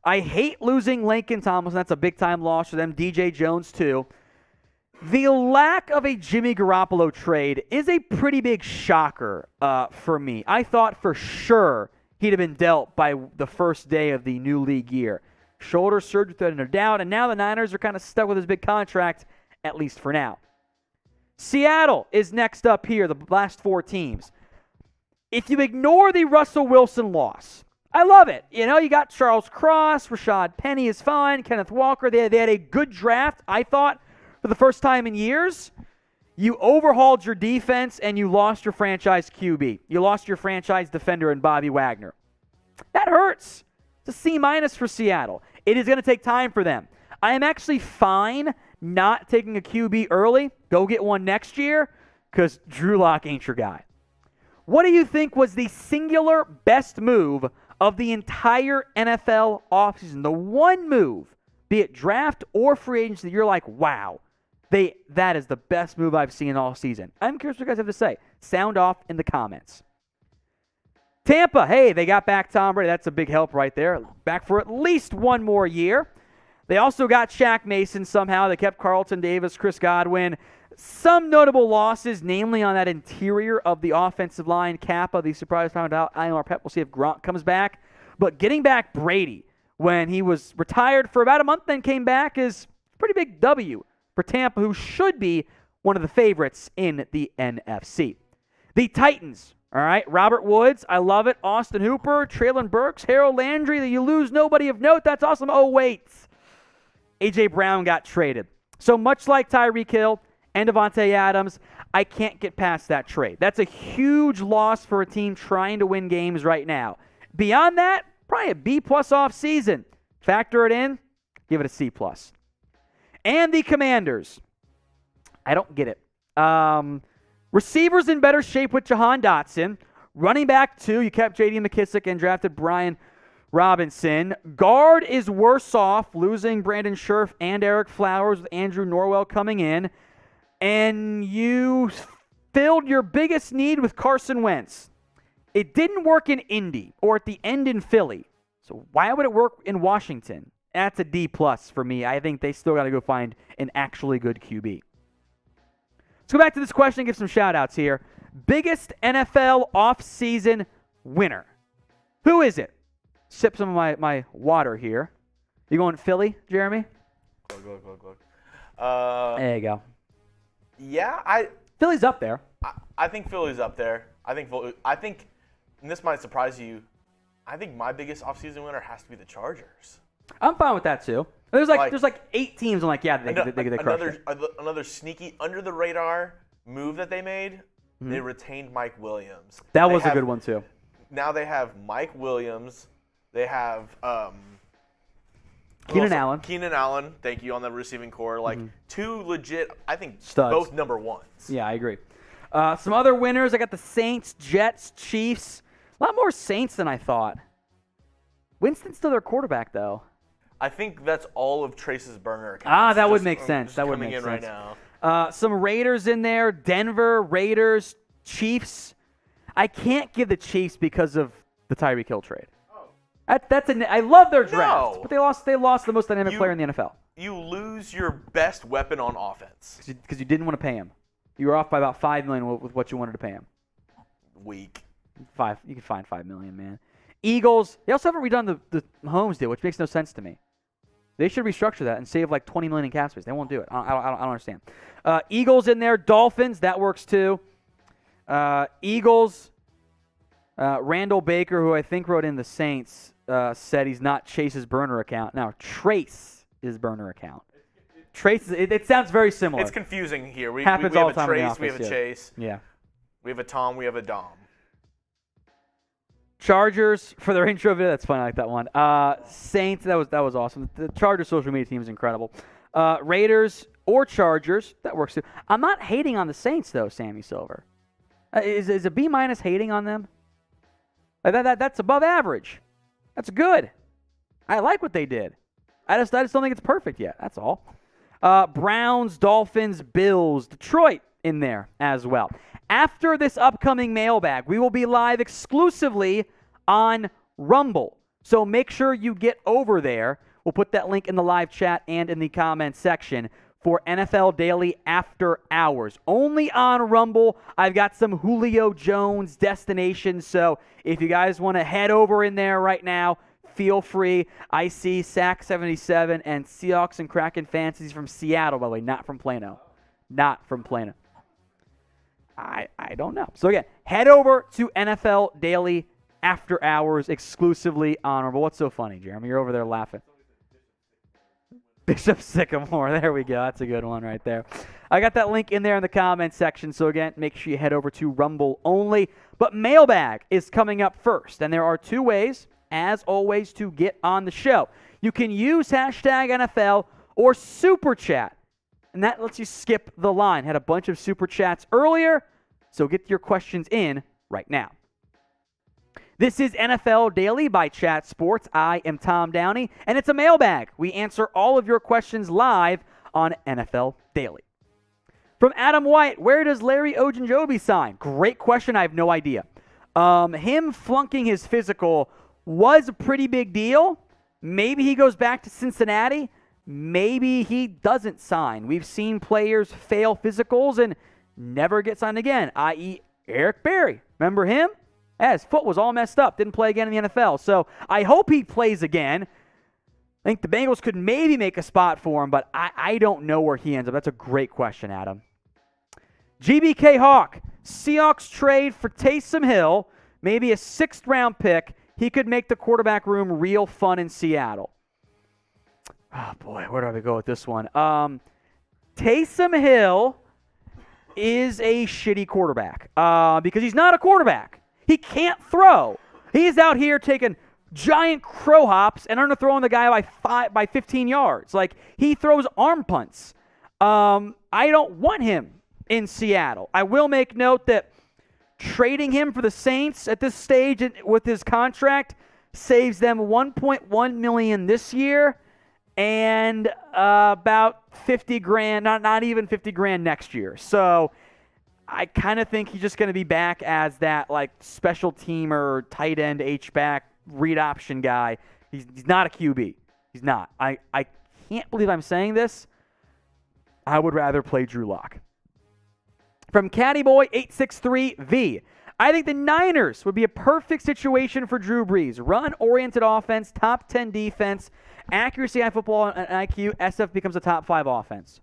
I hate losing Lincoln Tomlinson. That's a big-time loss for them. DJ Jones, too. The lack of a Jimmy Garoppolo trade is a pretty big shocker for me. I thought for sure he'd have been dealt by the first day of the new league year. Shoulder surgery without a doubt, and now the Niners are kind of stuck with his big contract, at least for now. Seattle is next up here, the last 4 teams. If you ignore the Russell Wilson loss, I love it. You got Charles Cross, Rashad Penny is fine, Kenneth Walker. They had a good draft, I thought, for the first time in years. You overhauled your defense, and you lost your franchise QB. You lost your franchise defender in Bobby Wagner. That hurts. It's a C- for Seattle. It is going to take time for them. I am actually fine not taking a QB early. Go get one next year, because Drew Lock ain't your guy. What do you think was the singular best move of the entire NFL offseason? The one move, be it draft or free agency, you're like, wow, that is the best move I've seen all season. I'm curious what you guys have to say. Sound off in the comments. Tampa, hey, they got back Tom Brady. That's a big help right there. Back for at least one more year. They also got Shaq Mason somehow. They kept Carlton Davis, Chris Godwin. Some notable losses, namely on that interior of the offensive line. Kappa, the surprise found out. IMR Pep, we'll see if Gronk comes back. But getting back Brady when he was retired for about a month, then came back, is a pretty big W for Tampa, who should be one of the favorites in the NFC. The Titans, all right, Robert Woods, I love it. Austin Hooper, Traylon Burks, Harold Landry. You lose nobody of note. That's awesome. Oh, wait. A.J. Brown got traded. So much like Tyreek Hill and Devontae Adams, I can't get past that trade. That's a huge loss for a team trying to win games right now. Beyond that, probably a B-plus offseason. Factor it in, give it a C-plus. And the Commanders. I don't get it. Receivers in better shape with Jahan Dotson. Running back 2, you kept J.D. McKissick and drafted Brian Robinson. Guard is worse off, losing Brandon Scherf and Eric Flowers with Andrew Norwell coming in. And you filled your biggest need with Carson Wentz. It didn't work in Indy or at the end in Philly. So why would it work in Washington? That's a D-plus for me. I think they still got to go find an actually good QB. Let's go back to this question and give some shout-outs here. Biggest NFL offseason winner. Who is it? Sip some of my water here. You going Philly, Jeremy? Look. There you go. Yeah, Philly's up there. I think Philly's up there. I think, and this might surprise you, I think my biggest offseason winner has to be the Chargers. I'm fine with that too. There's like 8 teams. I'm like, yeah, they crushed it. Another sneaky under the radar move that they made. Mm-hmm. They retained Mike Williams. That was a good one too. Now they have Mike Williams. They have Keenan Allen. Keenan Allen, thank you, on the receiving core. Like, 2 legit, I think, studs. Both number 1s. Yeah, I agree. Some other winners, I got the Saints, Jets, Chiefs. A lot more Saints than I thought. Winston's still their quarterback, though. I think that's all of Trace's burner accounts. That would make sense. That would make sense. Coming in right now. Some Raiders in there, Denver, Raiders, Chiefs. I can't give the Chiefs because of the Tyreek Hill trade. I love their draft, but they lost the most dynamic player in the NFL. You lose your best weapon on offense. Because you didn't want to pay him. You were off by about $5 million with what you wanted to pay him. Weak. You can find $5 million, man. Eagles, they also haven't redone the Mahomes deal, which makes no sense to me. They should restructure that and save like $20 million in cap space. They won't do it. I don't understand. Eagles in there, Dolphins, that works too. Eagles, Randall Baker, who I think wrote in the Saints, said he's not Chase's burner account. Now, Trace is burner account. Trace, it sounds very similar. It's confusing here. We Happens have all a the time in the Trace, office, we have a Chase. Yeah. We have a Tom, we have a Dom. Chargers for their intro video. That's fun. I like that one. Saints. That was awesome. The Chargers social media team is incredible. Raiders or Chargers. That works too. I'm not hating on the Saints though, Sammy Silver. Is a B- hating on them? That's above average. That's good. I like what they did. I just don't think it's perfect yet. That's all. Browns, Dolphins, Bills, Detroit in there as well. After this upcoming mailbag, we will be live exclusively on Rumble. So make sure you get over there. We'll put that link in the live chat and in the comment section for NFL Daily After Hours. Only on Rumble. I've got some Julio Jones destinations. So if you guys want to head over in there right now, feel free. I see Sack77 and Seahawks and Kraken fans from Seattle, by the way, not from Plano. Not from Plano. I don't know. So again, head over to NFL Daily After Hours exclusively on Rumble. What's so funny, Jeremy? You're over there laughing. Bishop Sycamore. There we go. That's a good one right there. I got that link in there in the comment section. So again, make sure you head over to Rumble only. But mailbag is coming up first. And there are 2 ways, as always, to get on the show. You can use hashtag NFL or Super Chat and that lets you skip the line. Had a bunch of super chats earlier, so get your questions in right now. This is NFL Daily by Chat Sports. I am Tom Downey, and it's a mailbag. We answer all of your questions live on NFL Daily. From Adam White, where does Larry Ogunjobi sign? Great question. I have no idea. Him flunking his physical was a pretty big deal. Maybe he goes back to Cincinnati. Maybe he doesn't sign. We've seen players fail physicals and never get signed again, i.e. Eric Berry. Remember him? His foot was all messed up. Didn't play again in the NFL. So I hope he plays again. I think the Bengals could maybe make a spot for him, but I don't know where he ends up. That's a great question, Adam. GBK Hawk. Seahawks trade for Taysom Hill, maybe a 6th-round pick. He could make the quarterback room real fun in Seattle. Oh, boy, where do I go with this one? Taysom Hill is a shitty quarterback because he's not a quarterback. He can't throw. He's out here taking giant crow hops and underthrowing the guy by 15 yards. Like, he throws arm punts. I don't want him in Seattle. I will make note that trading him for the Saints at this stage with his contract saves them $1.1 million this year and about $50,000, not even $50,000 next year. So I kind of think he's just going to be back as that like special teamer, tight end, H-back, read option guy. He's not a QB. He's not. I can't believe I'm saying this. I would rather play Drew Lock. From Caddyboy863V, I think the Niners would be a perfect situation for Drew Brees. Run-oriented offense, top 10 defense, accuracy on football and IQ, SF becomes a top 5 offense.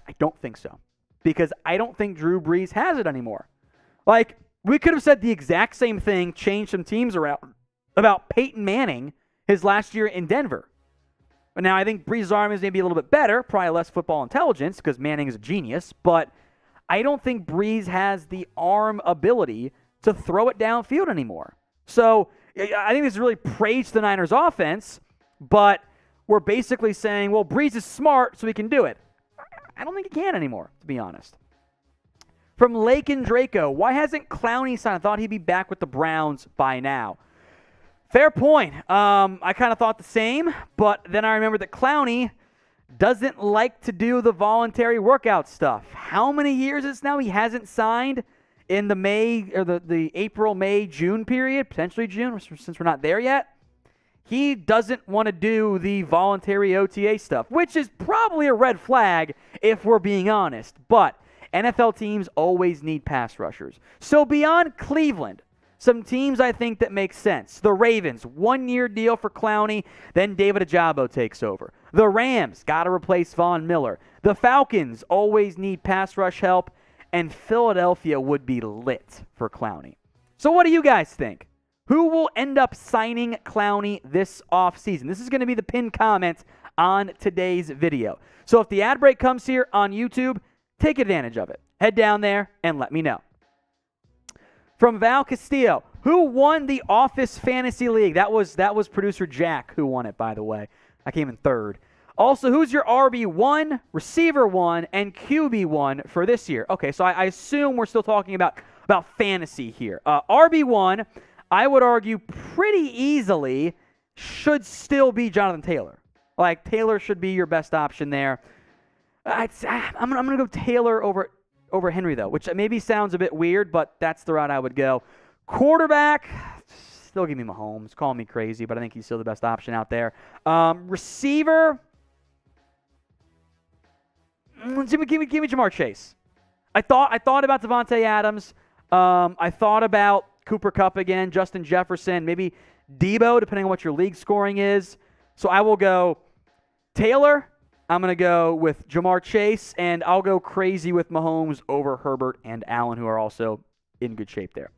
I don't think so. Because I don't think Drew Brees has it anymore. Like, we could have said the exact same thing, changed some teams around, about Peyton Manning his last year in Denver. But now I think Brees' arm is maybe a little bit better, probably less football intelligence because Manning is a genius, but I don't think Brees has the arm ability to throw it downfield anymore. So I think this really praised the Niners' offense, but we're basically saying, well, Brees is smart, so he can do it. I don't think he can anymore, to be honest. From Lake and Draco, why hasn't Clowney signed? I thought he'd be back with the Browns by now. Fair point. I kind of thought the same, but then I remembered that Clowney doesn't like to do the voluntary workout stuff. How many years is now he hasn't signed in the May or the April, May, June period, potentially June, since we're not there yet? He doesn't want to do the voluntary OTA stuff, which is probably a red flag if we're being honest. But NFL teams always need pass rushers. So beyond Cleveland, some teams I think that make sense. The Ravens, 1-year deal for Clowney, then David Ajabo takes over. The Rams, got to replace Von Miller. The Falcons always need pass rush help. And Philadelphia would be lit for Clowney. So what do you guys think? Who will end up signing Clowney this offseason? This is going to be the pinned comment on today's video. So if the ad break comes here on YouTube, take advantage of it. Head down there and let me know. From Val Castillo, who won the Office Fantasy League? That was producer Jack who won it, by the way. I came in third. Also, who's your RB1, receiver 1, and QB1 for this year? Okay, so I assume we're still talking about fantasy here. RB1, I would argue pretty easily should still be Jonathan Taylor. Like, Taylor should be your best option there. I'm going to go Taylor over Henry, though, which maybe sounds a bit weird, but that's the route I would go. Quarterback, still give me Mahomes. Call me crazy, but I think he's still the best option out there. Receiver, give me Jamar Chase. I thought about Devontae Adams. I thought about Cooper Kupp again, Justin Jefferson, maybe Debo, depending on what your league scoring is. So I will go Taylor. I'm going to go with Jamar Chase, and I'll go crazy with Mahomes over Herbert and Allen, who are also in good shape there.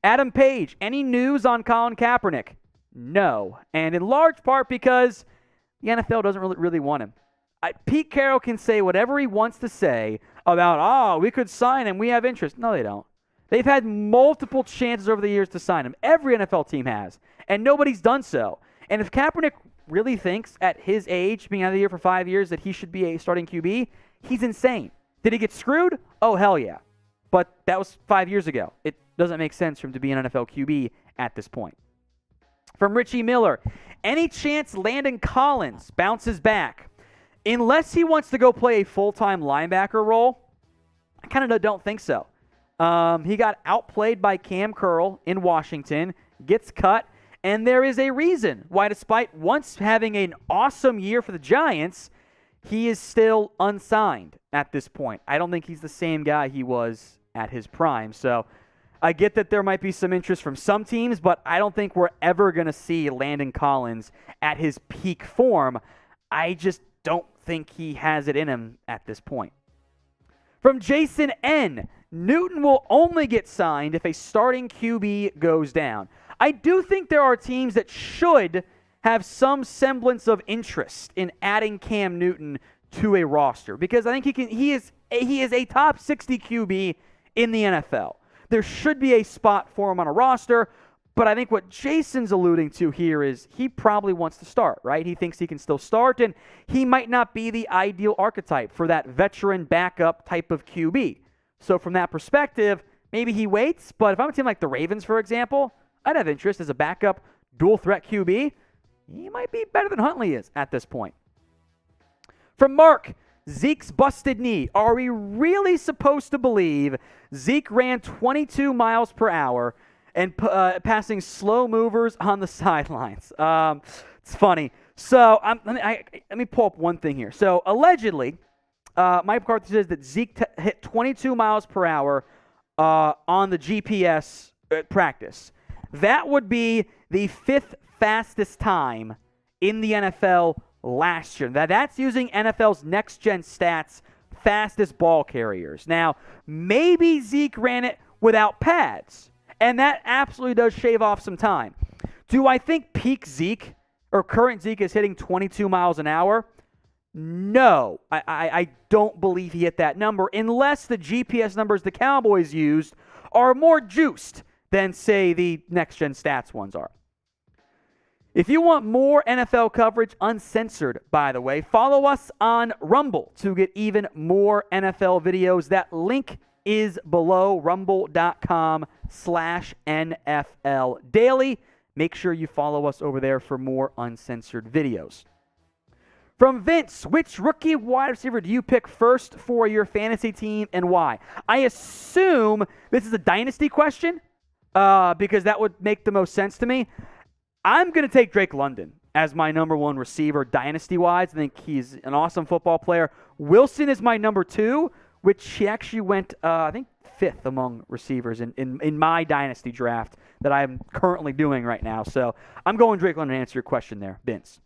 Adam Page, any news on Colin Kaepernick? No, and in large part because the NFL doesn't really want him. Pete Carroll can say whatever he wants to say about, we could sign him, we have interest. No, they don't. They've had multiple chances over the years to sign him. Every NFL team has, and nobody's done so. And if Kaepernick really thinks at his age, being out of the year for 5 years, that he should be a starting QB, he's insane. Did he get screwed? Oh, hell yeah. But that was 5 years ago. It doesn't make sense for him to be an NFL QB at this point. From Richie Miller, any chance Landon Collins bounces back? Unless he wants to go play a full-time linebacker role, I kind of don't think so. He got outplayed by Cam Curl in Washington, gets cut, and there is a reason why, despite once having an awesome year for the Giants, he is still unsigned at this point. I don't think he's the same guy he was at his prime. So I get that there might be some interest from some teams, but I don't think we're ever going to see Landon Collins at his peak form. I just don't think he has it in him at this point. From Jason N., Newton will only get signed if a starting QB goes down. I do think there are teams that should have some semblance of interest in adding Cam Newton to a roster, because I think he is a top 60 QB in the NFL. There should be a spot for him on a roster, but I think what Jason's alluding to here is he probably wants to start, right? He thinks he can still start, and he might not be the ideal archetype for that veteran backup type of QB. So from that perspective, maybe he waits, but if I'm a team like the Ravens, for example, I'd have interest as a backup dual threat QB. He might be better than Huntley is at this point. From Mark, Zeke's busted knee. Are we really supposed to believe Zeke ran 22 miles per hour and passing slow movers on the sidelines? It's funny. So let me pull up one thing here. So allegedly, Mike McCarthy says that Zeke hit 22 miles per hour on the GPS practice. That would be the 5th fastest time in the NFL last year. That's using NFL's next-gen stats, fastest ball carriers. Now, maybe Zeke ran it without pads, and that absolutely does shave off some time. Do I think peak Zeke or current Zeke is hitting 22 miles an hour? No, I don't believe he hit that number unless the GPS numbers the Cowboys used are more juiced than, say, the next-gen stats ones are. If you want more NFL coverage uncensored, by the way, follow us on Rumble to get even more NFL videos. That link is below, rumble.com/NFL daily. Make sure you follow us over there for more uncensored videos. From Vince, which rookie wide receiver do you pick first for your fantasy team and why? I assume this is a dynasty question because that would make the most sense to me. I'm going to take Drake London as my number one receiver dynasty-wise. I think he's an awesome football player. Wilson is my number 2, which he actually went, I think, 5th among receivers in my dynasty draft that I'm currently doing right now. So I'm going Drake London to answer your question there, Vince.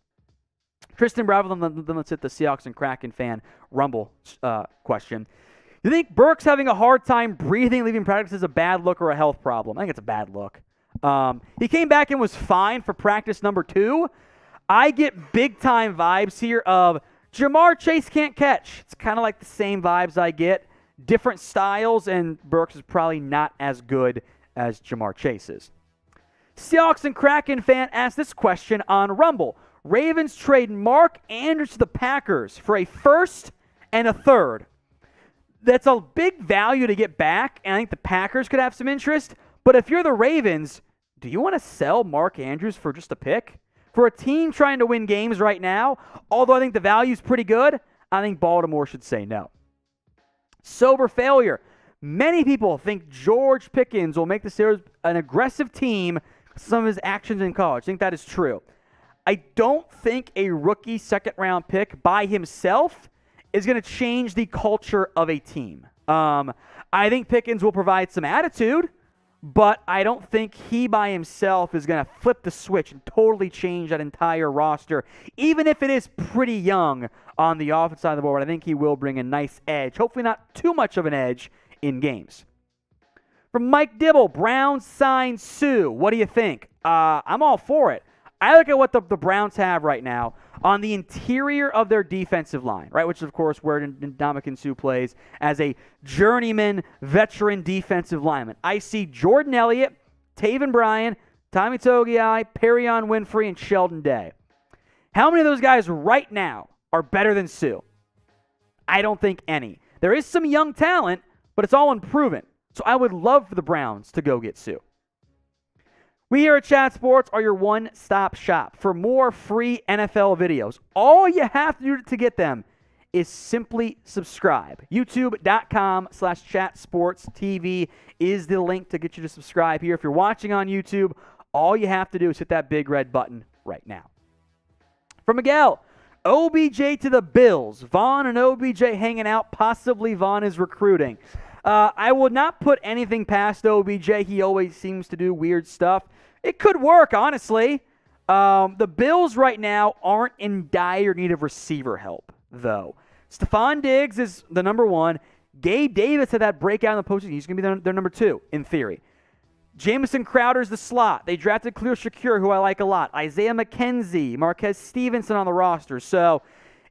Tristan Bravo, then let's hit the Seahawks and Kraken fan Rumble question. Do you think Burke's having a hard time breathing, leaving practice is a bad look or a health problem? I think it's a bad look. He came back and was fine for practice number 2. I get big-time vibes here of Jamar Chase can't catch. It's kind of like the same vibes I get. Different styles, and Burks is probably not as good as Jamar Chase is. Seahawks and Kraken fan asked this question on Rumble. Ravens trade Mark Andrews to the Packers for a 1st and a 3rd. That's a big value to get back, and I think the Packers could have some interest. But if you're the Ravens, do you want to sell Mark Andrews for just a pick? For a team trying to win games right now, although I think the value's pretty good, I think Baltimore should say no. Sober failure. Many people think George Pickens will make the Steelers an aggressive team with some of his actions in college. I think that is true. I don't think a rookie second-round pick by himself is going to change the culture of a team. I think Pickens will provide some attitude, but I don't think he by himself is going to flip the switch and totally change that entire roster, even if it is pretty young on the offensive side of the board. I think he will bring a nice edge, hopefully not too much of an edge in games. From Mike Dibble, Browns sign Sue. What do you think? I'm all for it. I look at what the Browns have right now on the interior of their defensive line, right, which is, of course, where Ndamukong Suh plays as a journeyman, veteran defensive lineman. I see Jordan Elliott, Taven Bryan, Tommy Togiai, Perrion Winfrey, and Sheldon Day. How many of those guys right now are better than Sue? I don't think any. There is some young talent, but it's all unproven. So I would love for the Browns to go get Sue. We here at Chat Sports are your one-stop shop for more free NFL videos. All you have to do to get them is simply subscribe. YouTube.com/chatsportstv is the link to get you to subscribe here. If you're watching on YouTube, all you have to do is hit that big red button right now. From Miguel, OBJ to the Bills. Vaughn and OBJ hanging out. Possibly Vaughn is recruiting. I would not put anything past OBJ. He always seems to do weird stuff. It could work, honestly. The Bills right now aren't in dire need of receiver help, though. Stephon Diggs is the number one. Gabe Davis had that breakout in the postseason. He's going to be their number two, in theory. Jamison Crowder's the slot. They drafted Khalil Shakir, who I like a lot. Isaiah McKenzie, Marquez Stevenson on the roster. So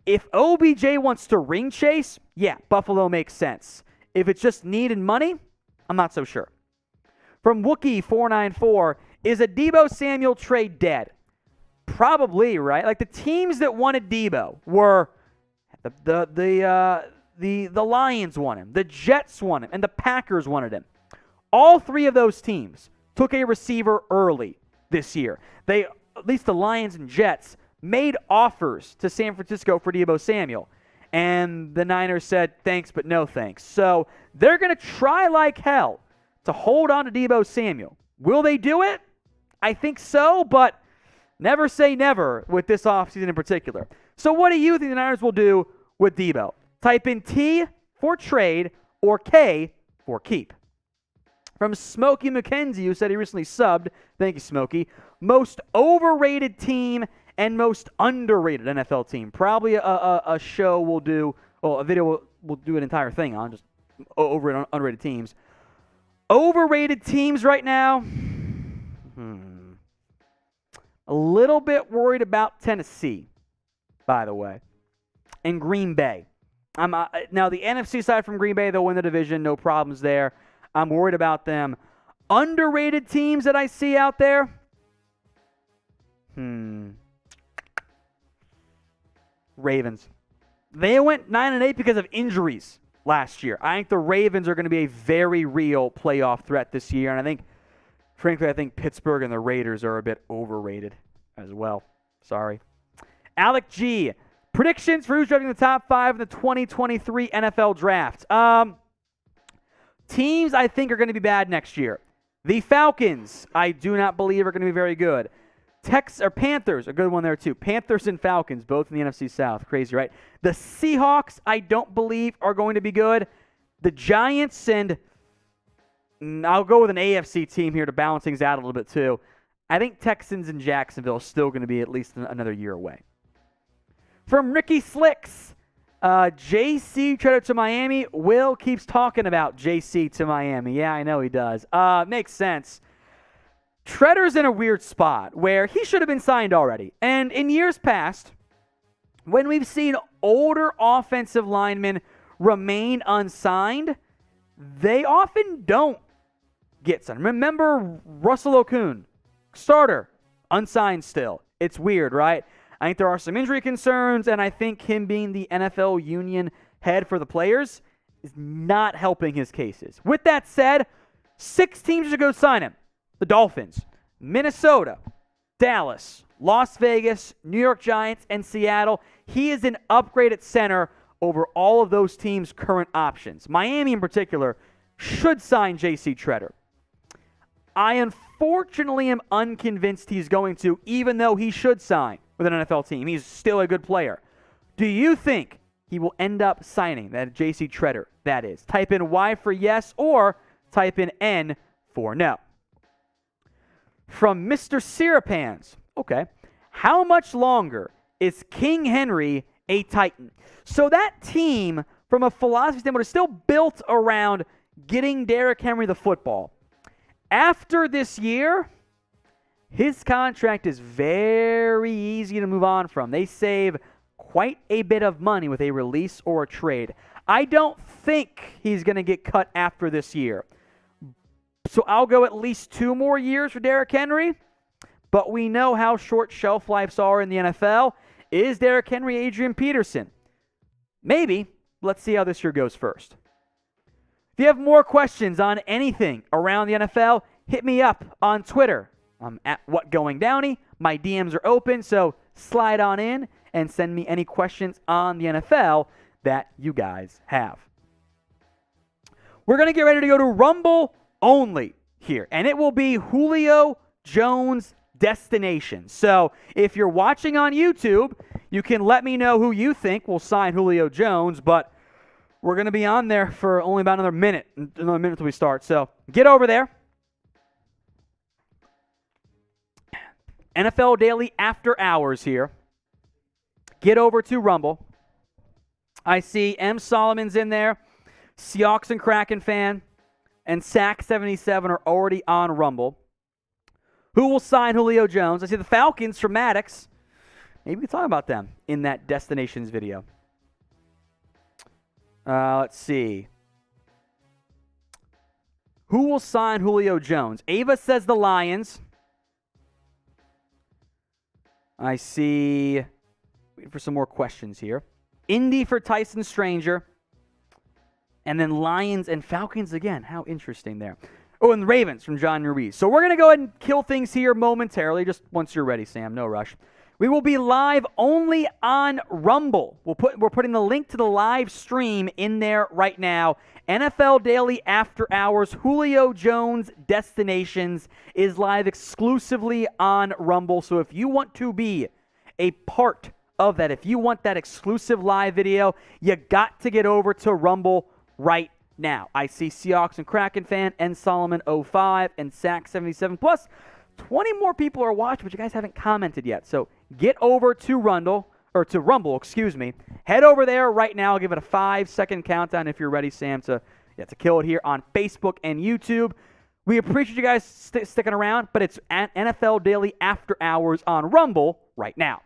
if OBJ wants to ring chase, yeah, Buffalo makes sense. If it's just need and money, I'm not so sure. From Wookie494, is a Deebo Samuel trade dead? Probably, right? Like the teams that wanted Deebo were the Lions want him, the Jets want him, and the Packers wanted him. All three of those teams took a receiver early this year. They, at least the Lions and Jets, made offers to San Francisco for Deebo Samuel. And the Niners said, thanks, but no thanks. So they're going to try like hell to hold on to Deebo Samuel. Will they do it? I think so, but never say never with this offseason in particular. So what do you think the Niners will do with Deebo? Type in T for trade or K for keep. From Smokey McKenzie, who said he recently subbed. Thank you, Smokey. Most overrated team and most underrated NFL team. Probably a show we'll do, well, a video we'll do an entire thing on, just overrated and underrated teams. Overrated teams right now. A little bit worried about Tennessee, by the way, and Green Bay. Now, the NFC side from Green Bay, they'll win the division. No problems there. I'm worried about them. Underrated teams that I see out there? Ravens. They went 9-8 because of injuries last year. I think the Ravens are going to be a very real playoff threat this year, and I think, frankly, Pittsburgh and the Raiders are a bit overrated as well. Sorry. Alec G. Predictions for who's drafting the top 5 in the 2023 NFL Draft. Teams I think are going to be bad next year. The Falcons, I do not believe are going to be very good. Panthers, a good one there too. Panthers and Falcons, both in the NFC South. Crazy, right? The Seahawks, I don't believe are going to be good. The Giants, and I'll go with an AFC team here to balance things out a little bit too. I think Texans and Jacksonville are still going to be at least another year away. From Ricky Slicks, JC traded to Miami. Will keeps talking about JC to Miami. Yeah, I know he does. Makes sense. Treader's in a weird spot where he should have been signed already. And in years past, when we've seen older offensive linemen remain unsigned, they often don't get signed. Remember Russell Okung, starter, unsigned still. It's weird, right? I think there are some injury concerns, and I think him being the NFL union head for the players is not helping his cases. With that said, 6 teams should go sign him. The Dolphins, Minnesota, Dallas, Las Vegas, New York Giants, and Seattle. He is an upgrade at center over all of those teams' current options. Miami in particular should sign J.C. Treader. I unfortunately am unconvinced he's going to, even though he should sign with an NFL team. He's still a good player. Do you think he will end up signing that J.C. Treader? That is. Type in Y for yes or type in N for no. From Mr. Syrupans. Okay. How much longer is King Henry a Titan? So that team, from a philosophy standpoint, is still built around getting Derrick Henry the football. After this year, his contract is very easy to move on from. They save quite a bit of money with a release or a trade. I don't think he's going to get cut after this year. So I'll go at least 2 more years for Derrick Henry, but we know how short shelf lives are in the NFL. Is Derrick Henry Adrian Peterson? Maybe. Let's see how this year goes first. If you have more questions on anything around the NFL, hit me up on Twitter. I'm at WhatGoingDowney. My DMs are open, so slide on in and send me any questions on the NFL that you guys have. We're going to get ready to go to Rumble only here, and it will be Julio Jones destination. So if you're watching on YouTube, you can let me know who you think will sign Julio Jones, but we're going to be on there for only about another minute until we start. So get over there. NFL Daily After Hours here. Get over to Rumble. I see M. Solomon's in there. Seahawks and Kraken fan and Sack77 are already on Rumble. Who will sign Julio Jones? I see the Falcons from Maddox. Maybe we can talk about them in that Destinations video. Let's see. Who will sign Julio Jones? Ava says the Lions. I see. Waiting for some more questions here. Indy for Tyson Stranger. And then Lions and Falcons again. How interesting there. Oh, and the Ravens from John Ruiz. So we're going to go ahead and kill things here momentarily. Just once you're ready, Sam. No rush. We will be live only on Rumble. We're putting the link to the live stream in there right now. NFL Daily After Hours, Julio Jones Destinations is live exclusively on Rumble. So if you want to be a part of that, if you want that exclusive live video, you got to get over to Rumble right now. I see Seahawks and Kraken fan, and Solomon 05 and Sack 77 plus 20 more people are watching, but you guys haven't commented yet. So get over to Rumble. Head over there right now. I'll give it a 5-second countdown if you're ready, Sam, to kill it here on Facebook and YouTube. We appreciate you guys sticking around, but it's at NFL Daily After Hours on Rumble right now.